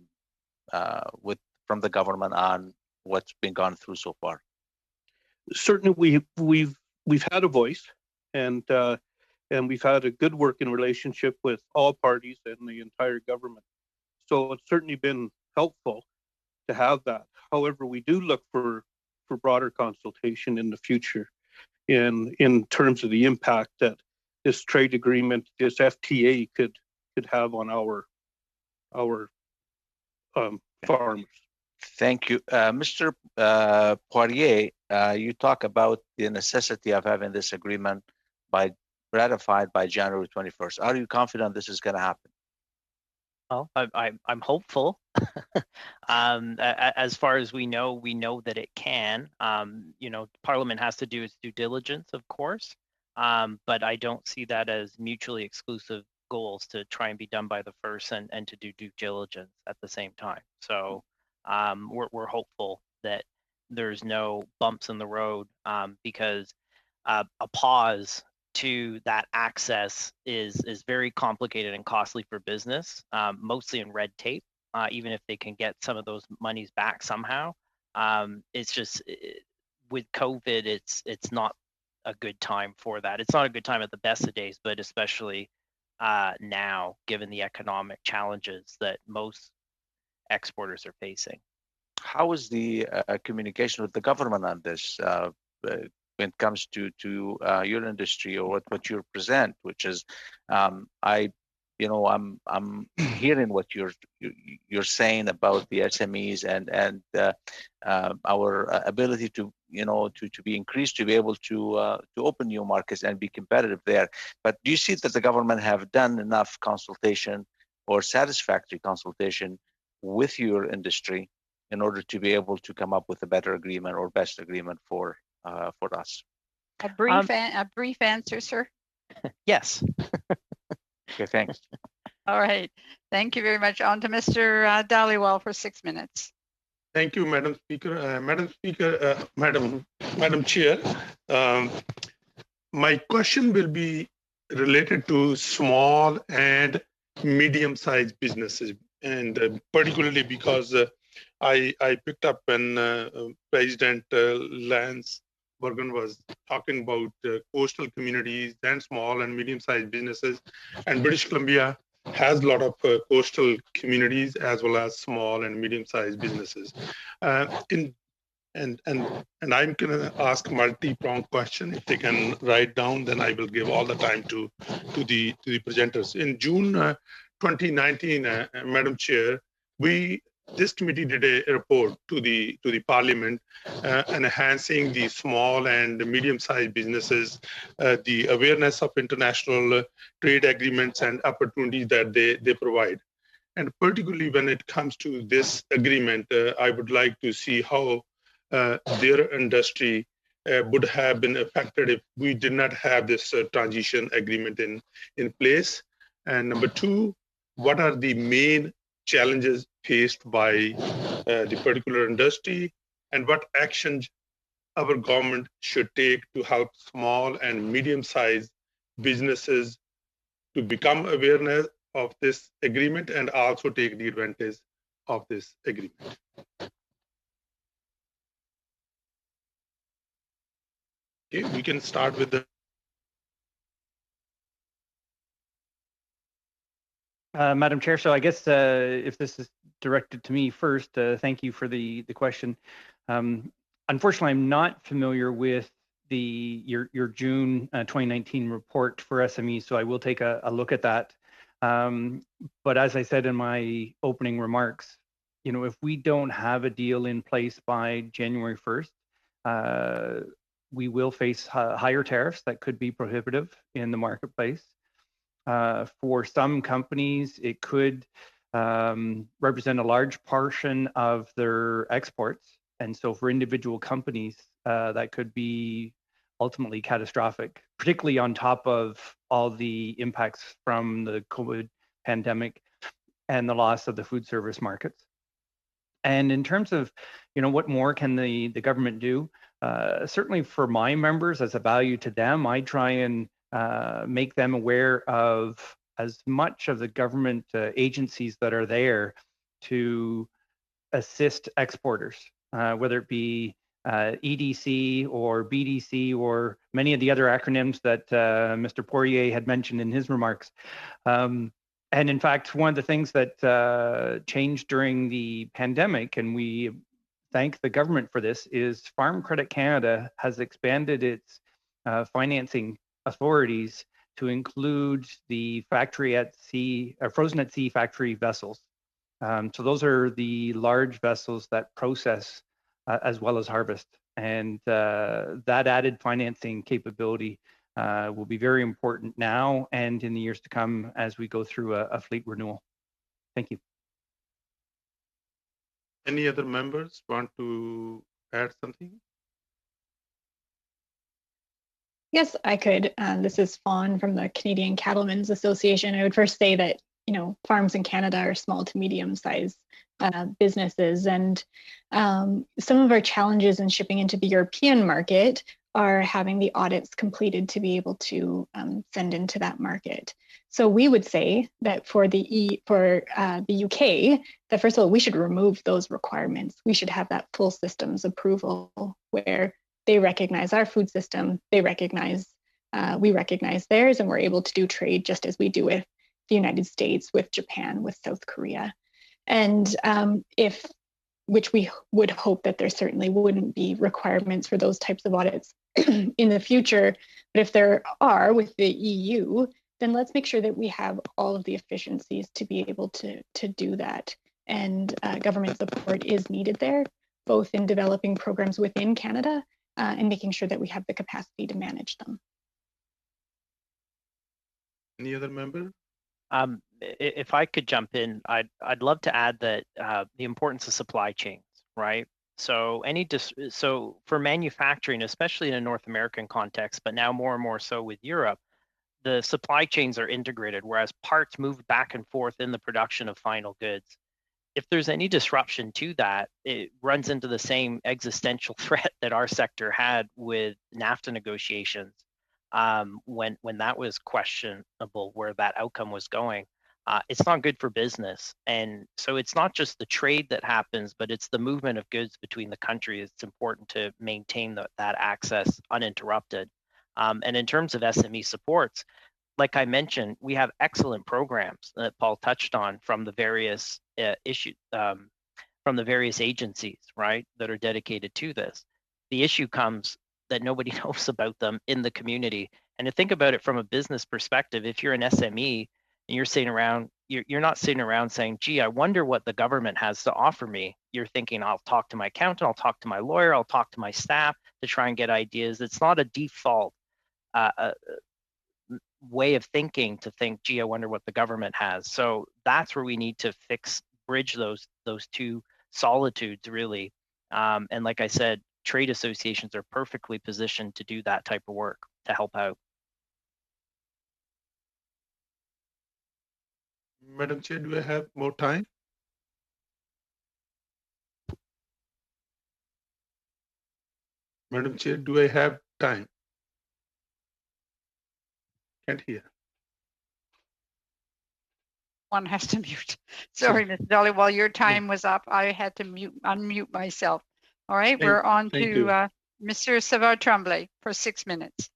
Speaker 6: the government on what's been gone through so far?
Speaker 3: Certainly, we've had a voice, and we've had a good working relationship with all parties and the entire government. So it's certainly been helpful to have that. However, we do look for broader consultation in the future in terms of the impact that this trade agreement, this FTA could have on our farmers.
Speaker 6: Thank you. Mr. Poirier, you talk about the necessity of having this agreement ratified by January 21st. Are you confident this is going to happen?
Speaker 1: Well, I'm hopeful. As far as we know that it can. Parliament has to do its due diligence, of course, but I don't see that as mutually exclusive goals to try and be done by the first and to do due diligence at the same time. So we're hopeful that there's no bumps in the road, because a pause to that access is very complicated and costly for business, mostly in red tape. Even if they can get some of those monies back somehow, it's just with COVID, it's not a good time for that. It's not a good time at the best of days, but especially now, given the economic challenges that most exporters are facing.
Speaker 6: How is the communication with the government on this? When it comes to your industry or what you present, which is, I'm hearing what you're saying about the SMEs and our ability to be increased, to be able to open new markets and be competitive there. But do you see that the government have done enough consultation or satisfactory consultation with your industry in order to be able to come up with a better agreement or best agreement for us?
Speaker 2: A brief answer, sir.
Speaker 1: Yes.
Speaker 6: Okay, thanks.
Speaker 2: All right. Thank you very much. On to Mr. Dhaliwal for 6 minutes.
Speaker 7: Thank you, Madam Speaker. Madam Chair, my question will be related to small and medium-sized businesses, and particularly because I picked up when President Lance Bergen was talking about coastal communities and small and medium-sized businesses, and British Columbia has a lot of coastal communities as well as small and medium-sized businesses. And I'm going to ask multi-pronged question. If they can write down, then I will give all the time to the presenters. In June 2019, Madam Chair, this committee did a report to the Parliament enhancing the small and medium-sized businesses, the awareness of international trade agreements and opportunities that they provide. And particularly when it comes to this agreement, I would like to see how their industry would have been affected if we did not have this transition agreement in place. And number two, what are the main challenges faced by the particular industry, and what actions our government should take to help small and medium-sized businesses to become aware of this agreement and also take the advantage of this agreement. Okay, we can start with the
Speaker 4: Madam Chair, so I guess if this is directed to me first, thank you for the question. Unfortunately, I'm not familiar with your June 2019 report for SMEs, so I will take a look at that. But as I said in my opening remarks, if we don't have a deal in place by January 1st, we will face higher tariffs that could be prohibitive in the marketplace. For some companies, it could represent a large portion of their exports. And so for individual companies, that could be ultimately catastrophic, particularly on top of all the impacts from the COVID pandemic and the loss of the food service markets. And in terms of, what more can the government do? Certainly for my members, as a value to them, I try and make them aware of as much of the government agencies that are there to assist exporters, whether it be EDC or BDC or many of the other acronyms that Mr. Poirier had mentioned in his remarks. And in fact, one of the things that changed during the pandemic, and we thank the government for this, is Farm Credit Canada has expanded its financing authorities to include the factory at sea, frozen at sea factory vessels. So those are the large vessels that process as well as harvest. And that added financing capability will be very important now and in the years to come as we go through a fleet renewal. Thank you.
Speaker 7: Any other members want to add something?
Speaker 8: Yes, I could. This is Fawn from the Canadian Cattlemen's Association. I would first say that, farms in Canada are small to medium-sized businesses, and some of our challenges in shipping into the European market are having the audits completed to be able to send into that market. So we would say that for the UK, that first of all, we should remove those requirements. We should have that full systems approval where they recognize our food system, we recognize theirs, and we're able to do trade just as we do with the United States, with Japan, with South Korea. And which we would hope that there certainly wouldn't be requirements for those types of audits in the future. But if there are with the EU, then let's make sure that we have all of the efficiencies to be able to do that. And government support is needed there, both in developing programs within Canada and making sure that we have the capacity to manage them.
Speaker 7: Any other member?
Speaker 1: If I could jump in, I'd love to add that the importance of supply chains, right? So so for manufacturing, especially in a North American context, but now more and more so with Europe, the supply chains are integrated, whereas parts move back and forth in the production of final goods. If there's any disruption to that, it runs into the same existential threat that our sector had with NAFTA negotiations when that was questionable where that outcome was going. It's not good for business. And so it's not just the trade that happens, but it's the movement of goods between the countries. It's important to maintain that access uninterrupted. And in terms of SME supports, like I mentioned, we have excellent programs that Paul touched on from the various from the various agencies, right, that are dedicated to this. The issue comes that nobody knows about them in the community. And to think about it from a business perspective, if you're an SME and you're sitting around, you're not sitting around saying, gee, I wonder what the government has to offer me. You're thinking, I'll talk to my accountant, I'll talk to my lawyer, I'll talk to my staff to try and get ideas. It's not a default way of thinking to think, gee, I wonder what the government has. So that's where we need to bridge those two solitudes, really. And like I said, trade associations are perfectly positioned to do that type of work to help out.
Speaker 7: Madam Chair, do I have more time? Madam Chair, do I have time? Can't hear.
Speaker 2: One has to mute. Sorry, Ms. Dolly, while your time was up, I had to unmute myself. All right, we're on to Mr. Savard Tremblay for 6 minutes.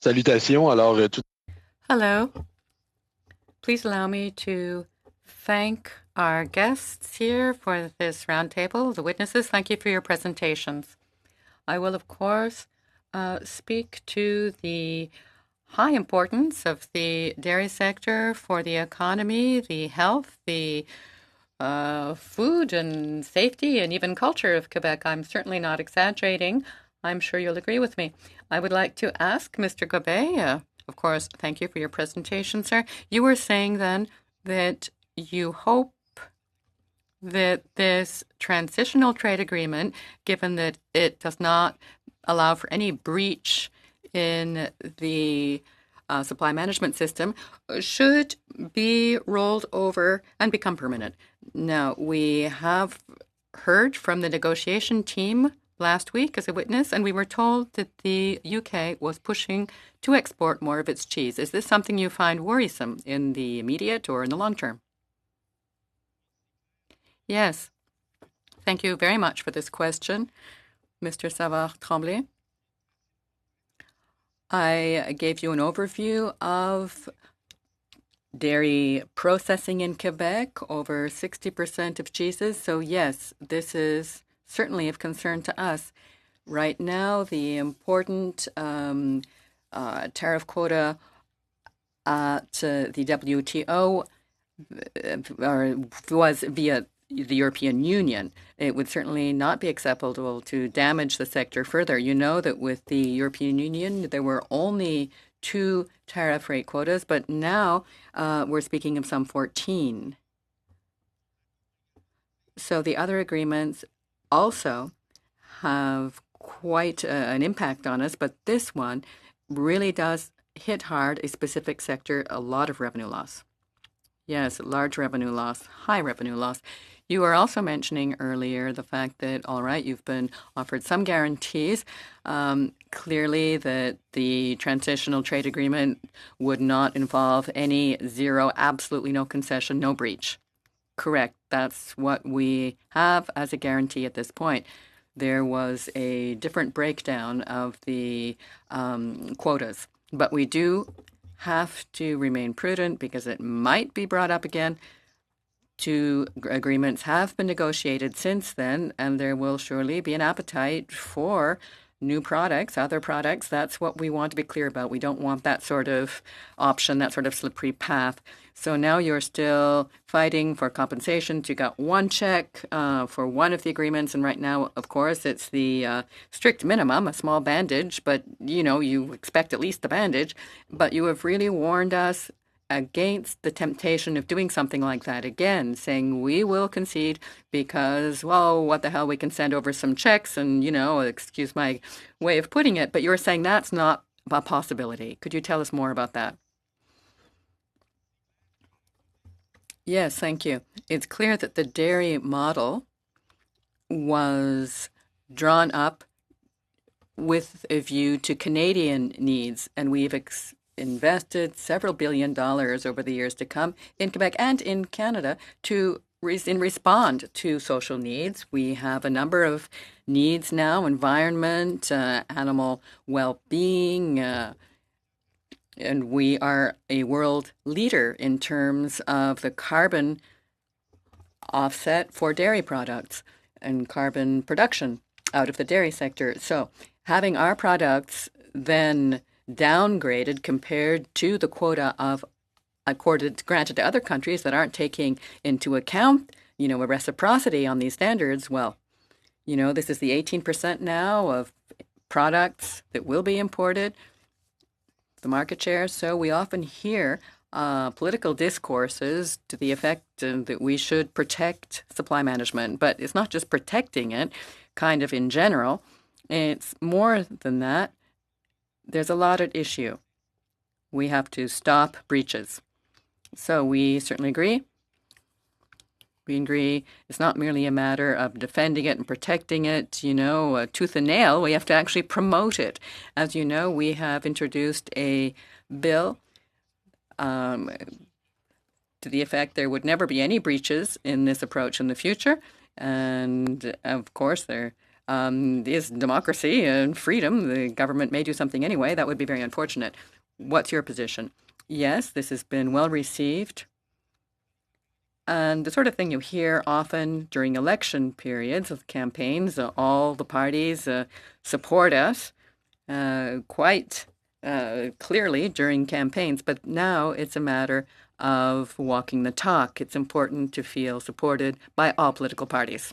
Speaker 9: Salutations. Alors,
Speaker 5: Hello. Please allow me to thank our guests here for this roundtable, the witnesses. Thank you for your presentations. I will, of course, speak to the high importance of the dairy sector for the economy, the health, the food and safety, and even culture of Quebec. I'm certainly not exaggerating. I'm sure you'll agree with me. I would like to ask Mr. Gobet, of course, thank you for your presentation, sir. You were saying then that you hope that this transitional trade agreement, given that it does not allow for any breach in the supply management system, should be rolled over and become permanent. Now, we have heard from the negotiation team last week as a witness, and we were told that the UK was pushing to export more of its cheese. Is this something you find worrisome in the immediate or in the long term? Yes. Thank you very much for this question, Mr. Savard-Tremblay. I gave you an overview of dairy processing in Quebec, over 60% of cheeses. So yes, this is certainly of concern to us. Right now, the important tariff quota at the WTO was via the European Union. It would certainly not be acceptable to damage the sector further. You know that with the European Union, there were only 2 tariff rate quotas, but now we're speaking of some 14. So the other agreements also have quite an impact on us, but this one really does hit hard a specific sector, a lot of revenue loss. Yes, large revenue loss, high revenue loss. You were also mentioning earlier the fact that, all right, you've been offered some guarantees. Clearly that the transitional trade agreement would not involve any zero, absolutely no concession, no breach. Correct. That's what we have as a guarantee at this point. There was a different breakdown of the quotas, but we do have to remain prudent because it might be brought up again. 2 agreements have been negotiated since then, and there will surely be an appetite for new products, other products. That's what we want to be clear about. We don't want that sort of option, that sort of slippery path. So now you're still fighting for compensation. You got 1 check for one of the agreements, and right now, of course, it's the strict minimum, a small bandage, but you expect at least the bandage. But you have really warned us against the temptation of doing something like that again, saying we will concede because, well, what the hell, we can send over some checks and, excuse my way of putting it, but you're saying that's not a possibility. Could you tell us more about that? Yes, thank you. It's clear that the dairy model was drawn up with a view to Canadian needs, and we've invested several $1 billion over the years to come in Quebec and in Canada to respond to social needs. We have a number of needs now: environment, animal well-being, and we are a world leader in terms of the carbon offset for dairy products and carbon production out of the dairy sector. So having our products then downgraded compared to the quota of granted to other countries that aren't taking into account, a reciprocity on these standards. Well, this is the 18% now of products that will be imported, the market share. So we often hear political discourses to the effect that we should protect supply management, but it's not just protecting it kind of in general. It's more than that. There's a lot at issue. We have to stop breaches. So we certainly agree. We agree it's not merely a matter of defending it and protecting it, tooth and nail. We have to actually promote it. As you know, we have introduced a bill to the effect there would never be any breaches in this approach in the future. And of course, there is democracy and freedom. The government may do something anyway. That would be very unfortunate. What's your position? Yes, this has been well received. And the sort of thing you hear often during election periods of campaigns, all the parties support us quite clearly during campaigns, but now it's a matter of walking the talk. It's important to feel supported by all political parties.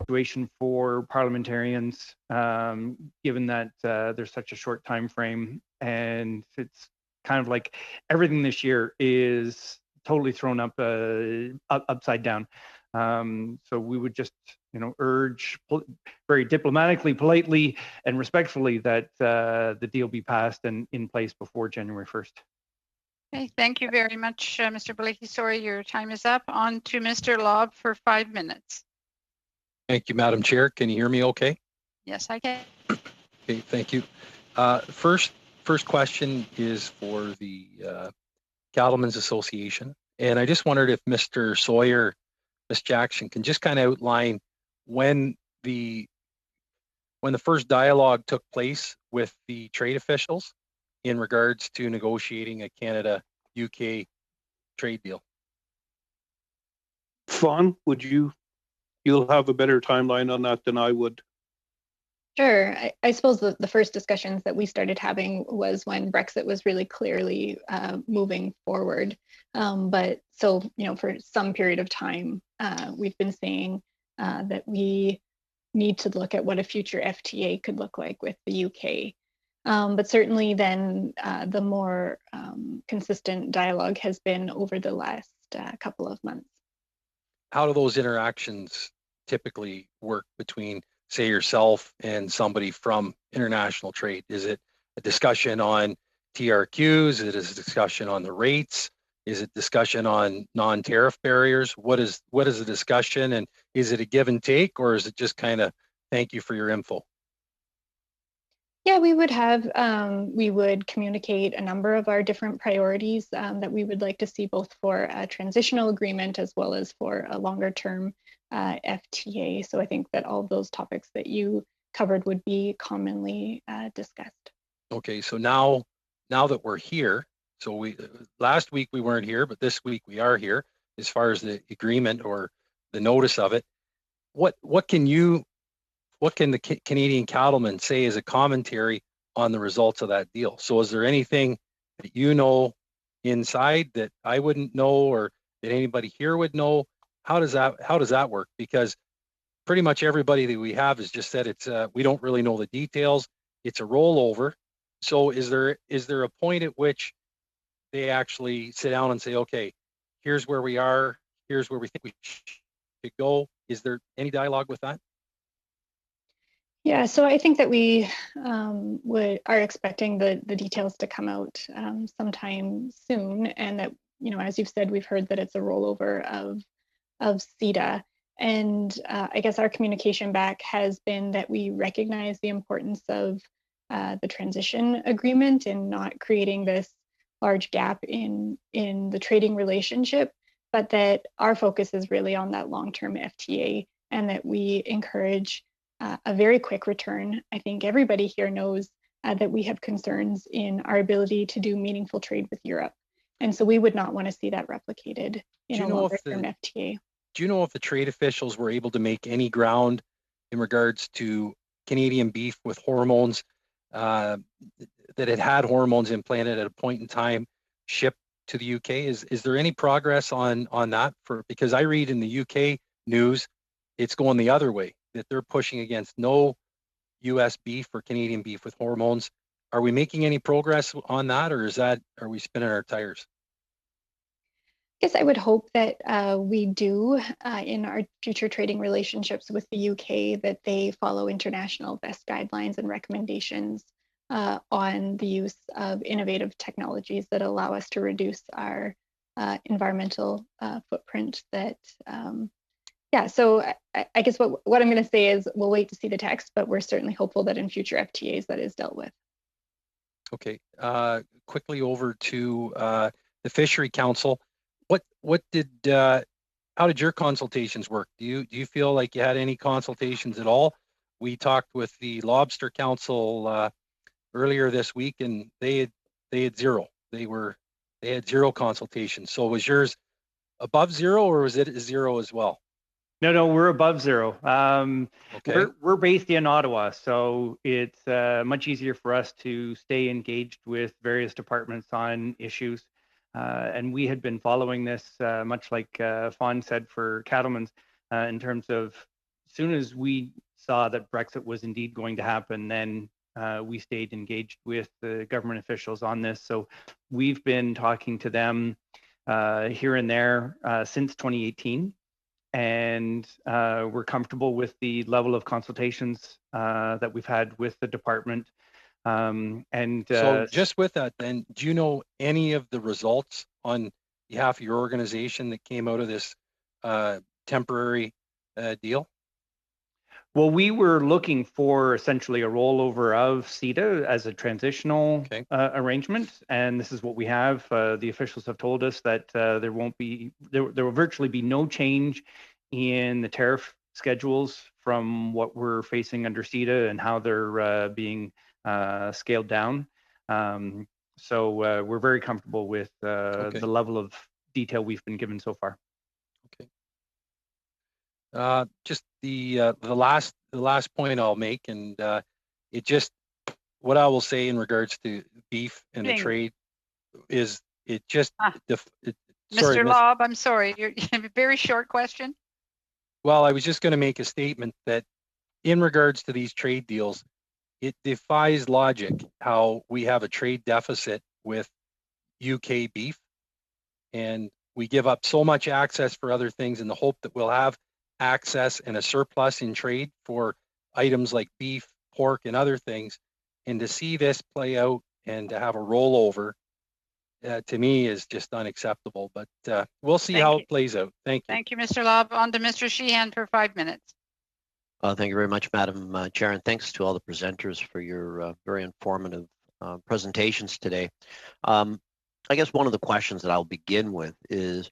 Speaker 4: situation for parliamentarians, given that there's such a short time frame, and it's kind of like everything this year is totally thrown upside down. So we would just, urge very diplomatically, politely, and respectfully that the deal be passed and in place before January 1st.
Speaker 2: Okay, thank you very much, Mr. Blakey. Sorry, your time is up. On to Mr. Lobb for 5 minutes.
Speaker 9: Thank you, Madam Chair. Can you hear me okay?
Speaker 2: Yes, I can.
Speaker 9: Okay, thank you. First question is for the Cattlemen's Association. And I just wondered if Mr. Sawyer, Ms. Jackson can just kind of outline when the first dialogue took place with the trade officials in regards to negotiating a Canada-UK trade deal.
Speaker 3: Fawn, you'll have a better timeline on that than I would.
Speaker 8: Sure. I suppose the first discussions that we started having was when Brexit was really clearly moving forward. But so, for some period of time, we've been saying that we need to look at what a future FTA could look like with the UK. But certainly then the more consistent dialogue has been over the last couple of months.
Speaker 9: How do those interactions typically work between, say, yourself and somebody from international trade? Is it a discussion on TRQs? Is it a discussion on the rates? Is it discussion on non-tariff barriers? What is the discussion, and is it a give and take, or is it just kind of thank you for your info?
Speaker 8: Yeah, we would communicate a number of our different priorities that we would like to see, both for a transitional agreement as well as for a longer term FTA. So I think that all of those topics that you covered would be commonly discussed.
Speaker 9: Okay, so now that we're here, so last week we weren't here, but this week we are here as far as the agreement or the notice of it. What can the Canadian cattlemen say as a commentary on the results of that deal? So is there anything that you know inside that I wouldn't know, or that anybody here would know? How does that work? Because pretty much everybody that we have has just said it's we don't really know the details. It's a rollover. So is there a point at which they actually sit down and say, okay, here's where we are, here's where we think we should go? Is there any dialogue with that?
Speaker 8: Yeah, so I think that we are expecting the details to come out sometime soon, and that, as you've said, we've heard that it's a rollover of CITA. And I guess our communication back has been that we recognize the importance of the transition agreement and not creating this large gap in the trading relationship, but that our focus is really on that long-term FTA, and that we encourage a very quick return. I think everybody here knows that we have concerns in our ability to do meaningful trade with Europe. And so we would not want to see that replicated in a longer-term FTA.
Speaker 9: Do you know if the trade officials were able to make any ground in regards to Canadian beef with hormones that had hormones implanted at a point in time shipped to the UK? Is there any progress on that? Because I read in the UK news, it's going the other way, that they're pushing against no US beef or Canadian beef with hormones. Are we making any progress on that, or are we spinning our tires?
Speaker 8: I guess I would hope that we do in our future trading relationships with the UK, that they follow international best guidelines and recommendations on the use of innovative technologies that allow us to reduce our environmental footprint. So I guess what I'm going to say is we'll wait to see the text, but we're certainly hopeful that in future FTAs that is dealt with. Okay,
Speaker 9: quickly over to the Fishery Council. How did your consultations work? Do you feel like you had any consultations at all? We talked with the Lobster Council earlier this week, and they had zero. They had zero consultations. So was yours above zero, or was it zero as well?
Speaker 4: No, we're above zero.
Speaker 9: Okay.
Speaker 4: We're based in Ottawa, so it's much easier for us to stay engaged with various departments on issues. And we had been following this, much like Fawn said, for cattlemen's, in terms of soon as we saw that Brexit was indeed going to happen, then we stayed engaged with the government officials on this. So we've been talking to them here and there since 2018, and we're comfortable with the level of consultations that we've had with the department.
Speaker 9: So just with that, then, do you know any of the results on behalf of your organization that came out of this temporary deal?
Speaker 4: Well, we were looking for essentially a rollover of CIIT as a transitional arrangement, and this is what we have. The officials have told us that there will virtually be no change in the tariff schedules from what we're facing under CIIT and how they're being scaled down. So we're very comfortable with the level of detail we've been given so far.
Speaker 9: Okay. Just the last point I'll make, and what I will say in regards to beef and the trade is
Speaker 2: Mr. Lobb, I'm sorry, you have a very short question.
Speaker 9: Well, I was just going to make a statement that in regards to these trade deals, it defies logic how we have a trade deficit with UK beef, and we give up so much access for other things in the hope that we'll have access and a surplus in trade for items like beef, pork, and other things. And to see this play out and to have a rollover, to me, is just unacceptable. But we'll see how it plays out. Thank you.
Speaker 2: Thank you, Mr. Lobb. On to Mr. Sheehan for 5 minutes.
Speaker 10: Thank you very much, Madam Chair, and thanks to all the presenters for your very informative presentations today. I guess one of the questions that I'll begin with is,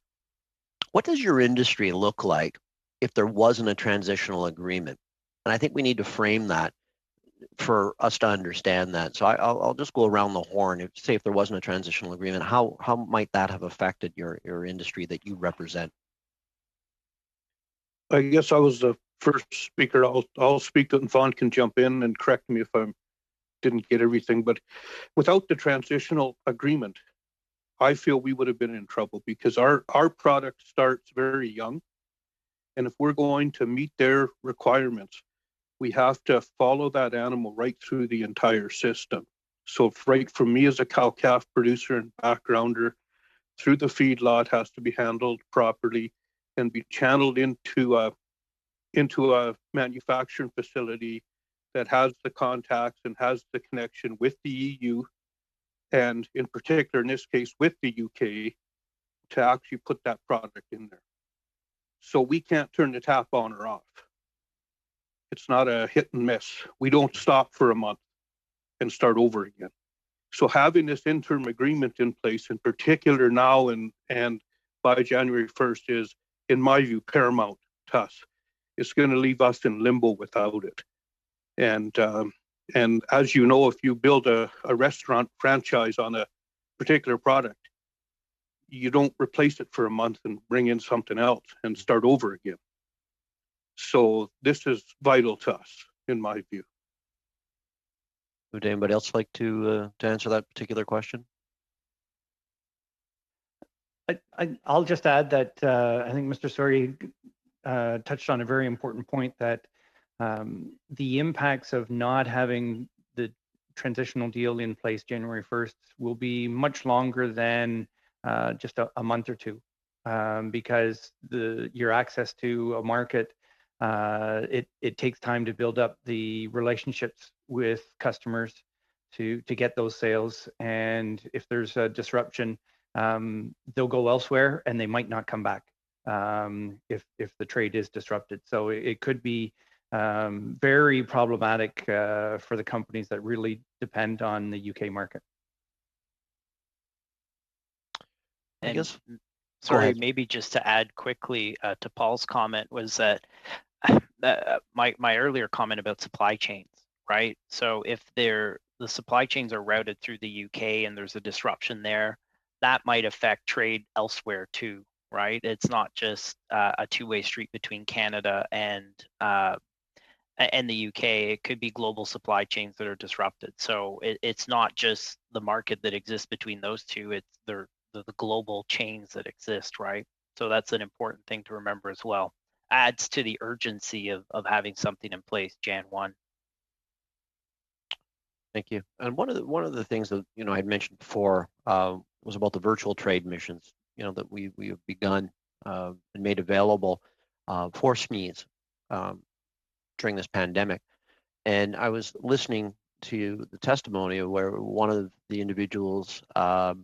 Speaker 10: what does your industry look like if there wasn't a transitional agreement? And I think we need to frame that for us to understand that. So I'll just go around the horn. Say if there wasn't a transitional agreement, how might that have affected your industry that you represent?
Speaker 3: I guess I was the first speaker. I'll speak to it, and Vaughn can jump in and correct me if I didn't get everything. But without the transitional agreement, I feel we would have been in trouble, because our product starts very young. And if we're going to meet their requirements, we have to follow that animal right through the entire system. So right from me as a cow-calf producer and backgrounder, through the feedlot has to be handled properly and be channeled into a manufacturing facility that has the contacts and has the connection with the EU, and in particular, in this case, with the UK, to actually put that product in there. So we can't turn the tap on or off. It's not a hit and miss. We don't stop for a month and start over again. So having this interim agreement in place, in particular now and by January 1st, is, in my view, paramount to us. It's going to leave us in limbo without it. And as you know, if you build a restaurant franchise on a particular product, you don't replace it for a month and bring in something else and start over again. So this is vital to us, in my view.
Speaker 10: Would anybody else like to answer that particular question?
Speaker 4: I'll just add that I think Mr. Sori touched on a very important point, that the impacts of not having the transitional deal in place January 1st will be much longer than just a month or two, because your access to a market, it takes time to build up the relationships with customers to get those sales. And if there's a disruption, they'll go elsewhere and they might not come back if the trade is disrupted. So it could be very problematic for the companies that really depend on the UK market.
Speaker 1: I guess, sorry, maybe just to add quickly to Paul's comment, was that my earlier comment about supply chains, right? So if the supply chains are routed through the UK and there's a disruption there, that might affect trade elsewhere too, right? It's not just a two-way street between Canada and the UK. It could be global supply chains that are disrupted. So it's not just the market that exists between those two, it's the global chains that exist, right? So that's an important thing to remember as well. adds to the urgency of having something in place Jan 1.
Speaker 10: Thank you. And one of the things that I had mentioned before was about the virtual trade missions. That we have begun and made available for SMEs during this pandemic. And I was listening to the testimony of where one of the individuals had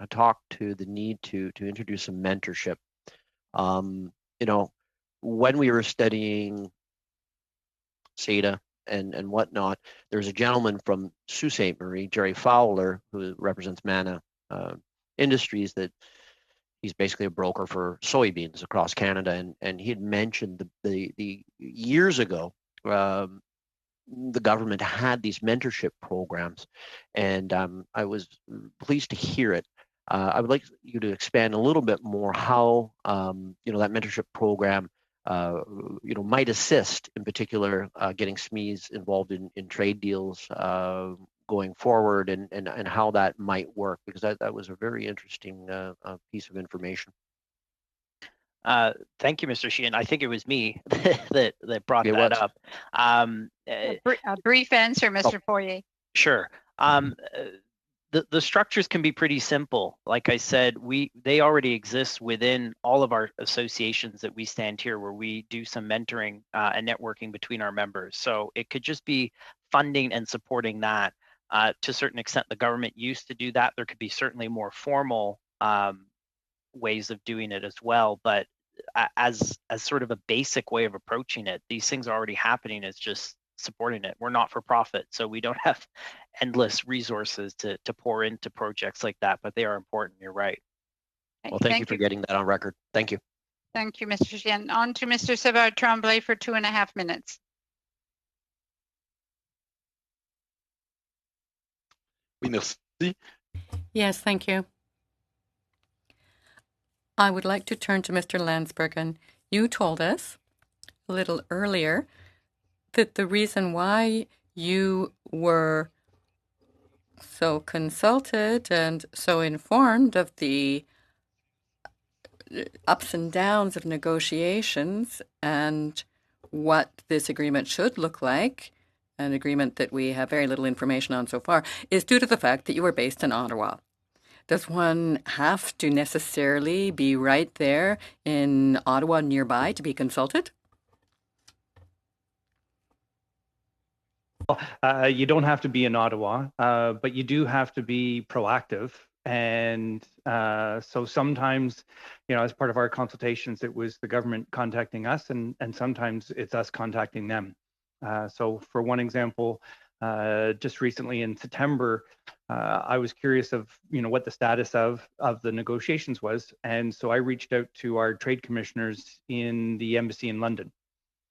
Speaker 10: talked to the need to introduce some mentorship. When we were studying CIIT and whatnot, there's a gentleman from Sault Ste. Marie, Jerry Fowler, who represents Mana Industries, that he's basically a broker for soybeans across Canada, and he had mentioned the years ago the government had these mentorship programs, and I was pleased to hear it. I would like you to expand a little bit more how that mentorship program might assist, in particular, getting SMEs involved in trade deals going forward, and how that might work, because that was a very interesting piece of information.
Speaker 1: Thank you, Mr. Sheehan. I think it was me that brought that up.
Speaker 2: A brief answer, Mr. Poirier.
Speaker 1: Sure. The structures can be pretty simple. Like I said, they already exist within all of our associations that we stand here, where we do some mentoring and networking between our members. So it could just be funding and supporting that. To a certain extent, the government used to do that. There could be certainly more formal ways of doing it as well, but as sort of a basic way of approaching it, these things are already happening. It's just supporting it. We're not for profit, so we don't have endless resources to pour into projects like that, but they are important. You're right.
Speaker 10: Well, thank you for getting that on record. Thank you.
Speaker 2: Thank you, Mr. Sheehan. On to Mr. Savard Tremblay for 2.5 minutes.
Speaker 7: Oui, merci.
Speaker 5: Yes, thank you. I would like to turn to Mr. Landsbergen. You told us a little earlier that the reason why you were so consulted and so informed of the ups and downs of negotiations and what this agreement should look like, an agreement that we have very little information on so far, is due to the fact that you were based in Ottawa. Does one have to necessarily be right there in Ottawa nearby to be consulted?
Speaker 4: You don't have to be in Ottawa, but you do have to be proactive. And so sometimes, as part of our consultations, it was the government contacting us, and sometimes it's us contacting them. So for one example, just recently in September, I was curious of what the status of the negotiations was, and so I reached out to our trade commissioners in the embassy in London,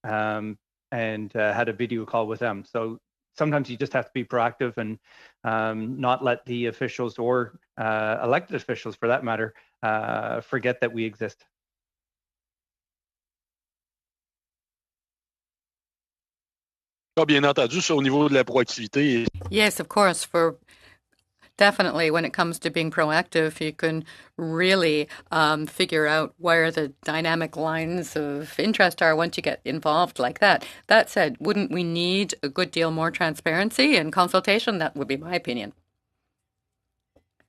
Speaker 4: and had a video call with them. So sometimes you just have to be proactive and not let the officials or elected officials, for that matter, forget that we exist.
Speaker 7: Bien entendu, au niveau de la proactivité.
Speaker 5: Yes, of course. Definitely, when it comes to being proactive, you can really figure out where the dynamic lines of interest are once you get involved like that. That said, wouldn't we need a good deal more transparency and consultation? That would be my opinion.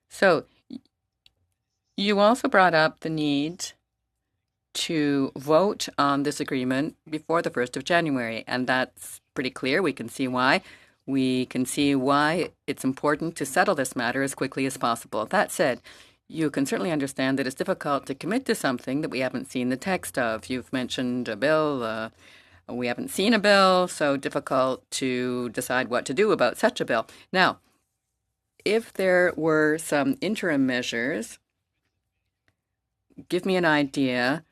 Speaker 5: So, you also brought up the need to vote on this agreement before the 1st of January, and that's pretty clear. We can see why. We can see why it's important to settle this matter as quickly as possible. That said, you can certainly understand that it's difficult to commit to something that we haven't seen the text of. You've mentioned a bill. We haven't seen a bill, so difficult to decide what to do about such a bill. Now, if there were some interim measures, give me an idea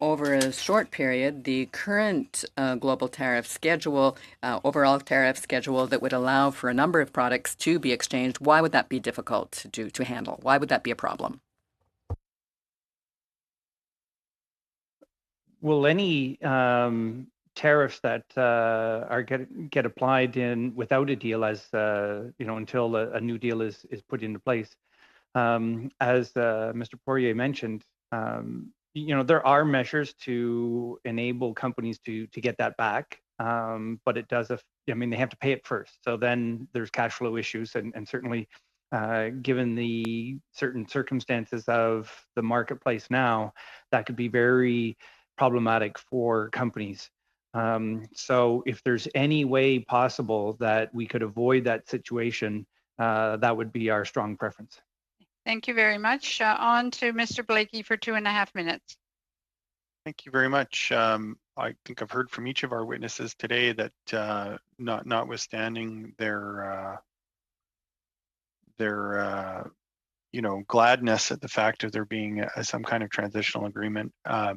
Speaker 5: over a short period, the current global tariff schedule, overall tariff schedule that would allow for a number of products to be exchanged, why would that be difficult to handle? Why would that be a problem?
Speaker 4: Well, any tariffs that are get applied in without a deal, as until a new deal is put into place, as Mr. Poirier mentioned, there are measures to enable companies to get that back, but it does. They have to pay it first. So then there's cash flow issues, and certainly, given the certain circumstances of the marketplace now, that could be very problematic for companies. So if there's any way possible that we could avoid that situation, that would be our strong preference.
Speaker 2: Thank you very much. On to Mr. Blakey for 2.5 minutes.
Speaker 11: Thank you very much. I think I've heard from each of our witnesses today that notwithstanding their gladness at the fact of there being some kind of transitional agreement,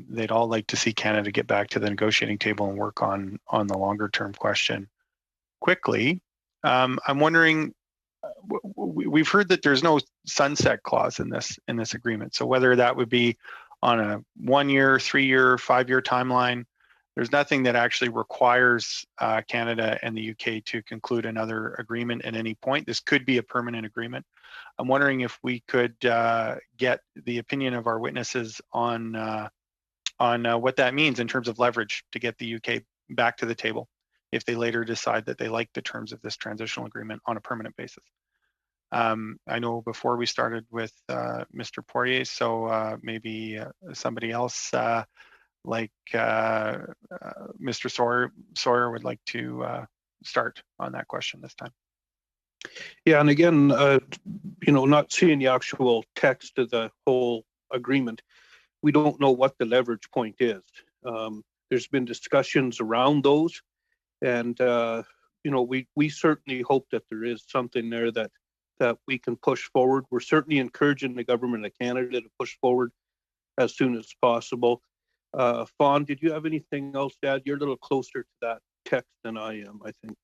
Speaker 11: they'd all like to see Canada get back to the negotiating table and work on the longer term question quickly. I'm wondering, we've heard that there's no sunset clause in this agreement. So whether that would be on a 1 year, 3 year, 5 year timeline, there's nothing that actually requires Canada and the UK to conclude another agreement at any point. This could be a permanent agreement. I'm wondering if we could get the opinion of our witnesses on what that means in terms of leverage to get the UK back to the table if they later decide that they like the terms of this transitional agreement on a permanent basis. I know before we started with Mr. Poirier, so maybe somebody else like Mr. Sawyer would like to start on that question this time.
Speaker 3: Yeah, and again, not seeing the actual text of the whole agreement, we don't know what the leverage point is. There's been discussions around those, and we certainly hope that there is something there that we can push forward. We're certainly encouraging the government of Canada to push forward as soon as possible. Fawn, did you have anything else to add? You're a little closer to that text than I am, I think.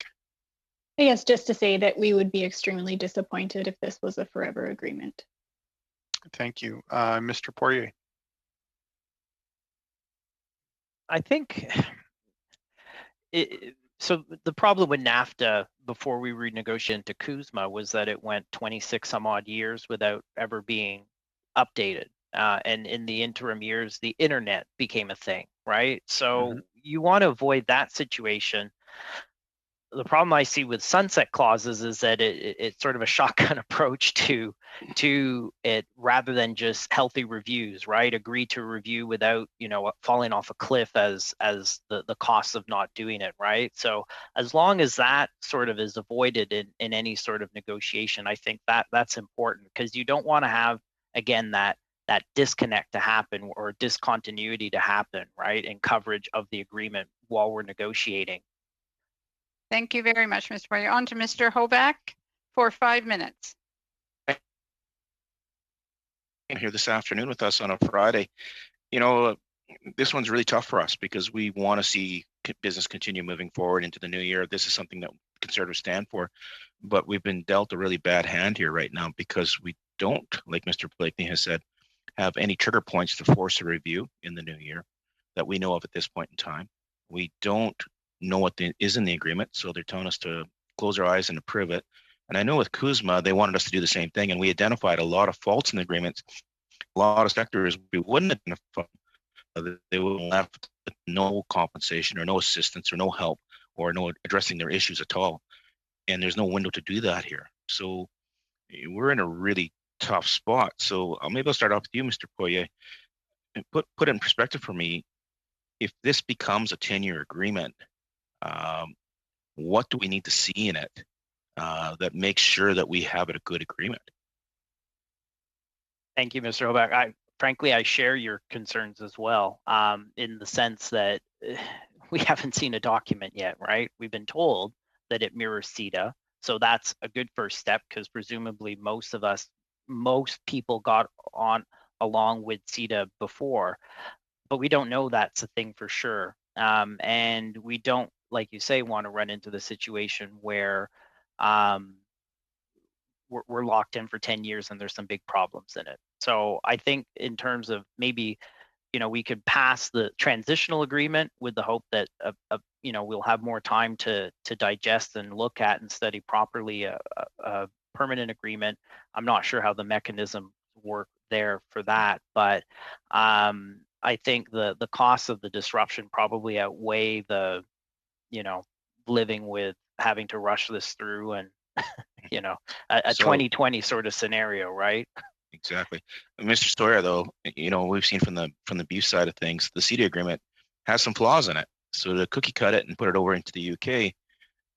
Speaker 8: I guess just to say that we would be extremely disappointed if this was a forever agreement.
Speaker 11: Thank you. Mr. Poirier.
Speaker 1: I think so the problem with NAFTA before we renegotiated into CUSMA was that it went 26 some odd years without ever being updated. And in the interim years, the internet became a thing, right? So you want to avoid that situation. The problem I see with sunset clauses is that it's sort of a shotgun approach to it rather than just healthy reviews, right? Agree to review without, falling off a cliff as the cost of not doing it, right? So as long as that sort of is avoided in any sort of negotiation, I think that's important, because you don't want to have, again, that disconnect to happen or discontinuity to happen, right, in coverage of the agreement while we're negotiating.
Speaker 2: Thank you very much, Mr. Poirier. On to Mr. Hoback for 5 minutes.
Speaker 12: Here this afternoon with us on a Friday. This one's really tough for us because we want to see business continue moving forward into the new year. This is something that Conservatives stand for, but we've been dealt a really bad hand here right now because we don't, like Mr. Blakeney has said, have any trigger points to force a review in the new year that we know of at this point in time. We don't know what is in the agreement, so they're telling us to close our eyes and approve it. And I know with CUSMA, they wanted us to do the same thing, and we identified a lot of faults in the agreements. A lot of sectors we wouldn't identify. They were left with no compensation or no assistance or no help or no addressing their issues at all. And there's no window to do that here. So we're in a really tough spot. So maybe I'll start off with you, Mr. Poirier. And put it in perspective for me. If this becomes a 10-year agreement, what do we need to see in it that makes sure that we have a good agreement?
Speaker 1: Thank you, Mr. Hoback. Frankly, I share your concerns as well, in the sense that we haven't seen a document yet, right? We've been told that it mirrors CETA, so that's a good first step, because presumably most people got on along with CETA before, but we don't know that's a thing for sure. And we don't, like you say, want to run into the situation where we're locked in for 10 years and there's some big problems in it. So I think in terms of maybe, we could pass the transitional agreement with the hope that, we'll have more time to digest and look at and study properly a permanent agreement. I'm not sure how the mechanism work there for that, but I think the costs of the disruption probably outweigh the, living with having to rush this through and, a
Speaker 12: So
Speaker 1: 2020 sort of scenario, right?
Speaker 12: exactly, Mr. Sawyer. Though we've seen from the beef side of things, the CITIT agreement has some flaws in it. So to cookie cut it and put it over into the UK,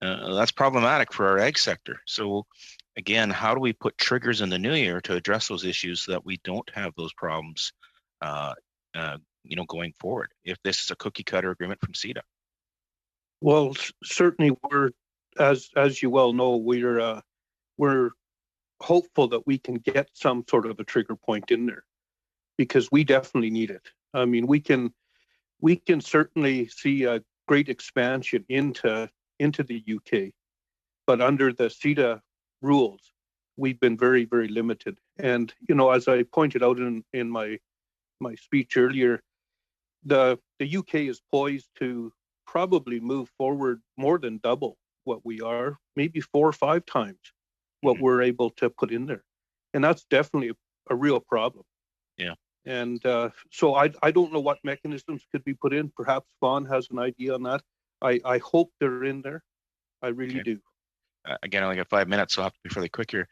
Speaker 12: that's problematic for our ag sector. So again, how do we put triggers in the new year to address those issues so that we don't have those problems, going forward? If this is a cookie cutter agreement from CITIT.
Speaker 3: Well, certainly we're, as you well know, we're hopeful that we can get some sort of a trigger point in there, because we definitely need it. I mean, we can certainly see a great expansion into the UK, but under the CETA rules, we've been very, very limited. And as I pointed out in my speech earlier, the UK is poised to probably move forward more than double what we are, maybe 4 or 5 times what we're able to put in there, and that's definitely a real problem.
Speaker 12: Yeah.
Speaker 3: And so I don't know what mechanisms could be put in. Perhaps Fawn has an idea on that. I hope they're in there. I really do.
Speaker 12: Again, I only got 5 minutes, so I'll have to be fairly quick here.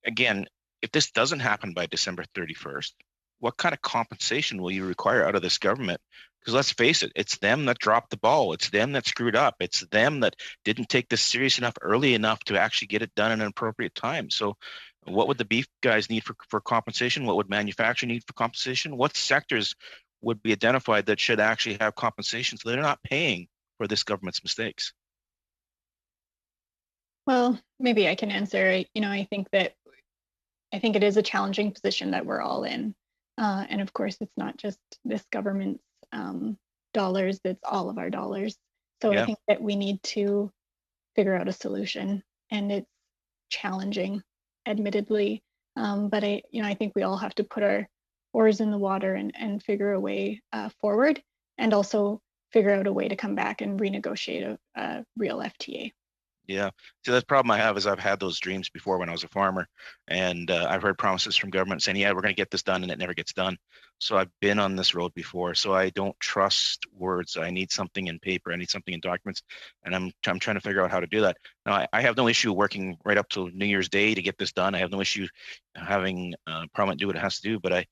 Speaker 12: Again, if this doesn't happen by December 31st, what kind of compensation will you require out of this government? Because let's face it, it's them that dropped the ball. It's them that screwed up. It's them that didn't take this serious enough early enough to actually get it done in an appropriate time. So what would the beef guys need for compensation? What would manufacturing need for compensation? What sectors would be identified that should actually have compensation so they're not paying for this government's mistakes?
Speaker 8: Well, maybe I can answer. I think it is a challenging position that we're all in. And of course, it's not just this government's dollars, it's all of our dollars. So
Speaker 12: Yeah.
Speaker 8: I think that we need to figure out a solution, and it's challenging, admittedly. But I think we all have to put our oars in the water and figure a way forward, and also figure out a way to come back and renegotiate a real FTA.
Speaker 12: Yeah. See, the problem I have is I've had those dreams before when I was a farmer, and I've heard promises from government saying, yeah, we're going to get this done, and it never gets done. So I've been on this road before. So I don't trust words. I need something in paper. I need something in documents, and I'm trying to figure out how to do that. Now, I have no issue working right up till New Year's Day to get this done. I have no issue having Parliament do what it has to do, but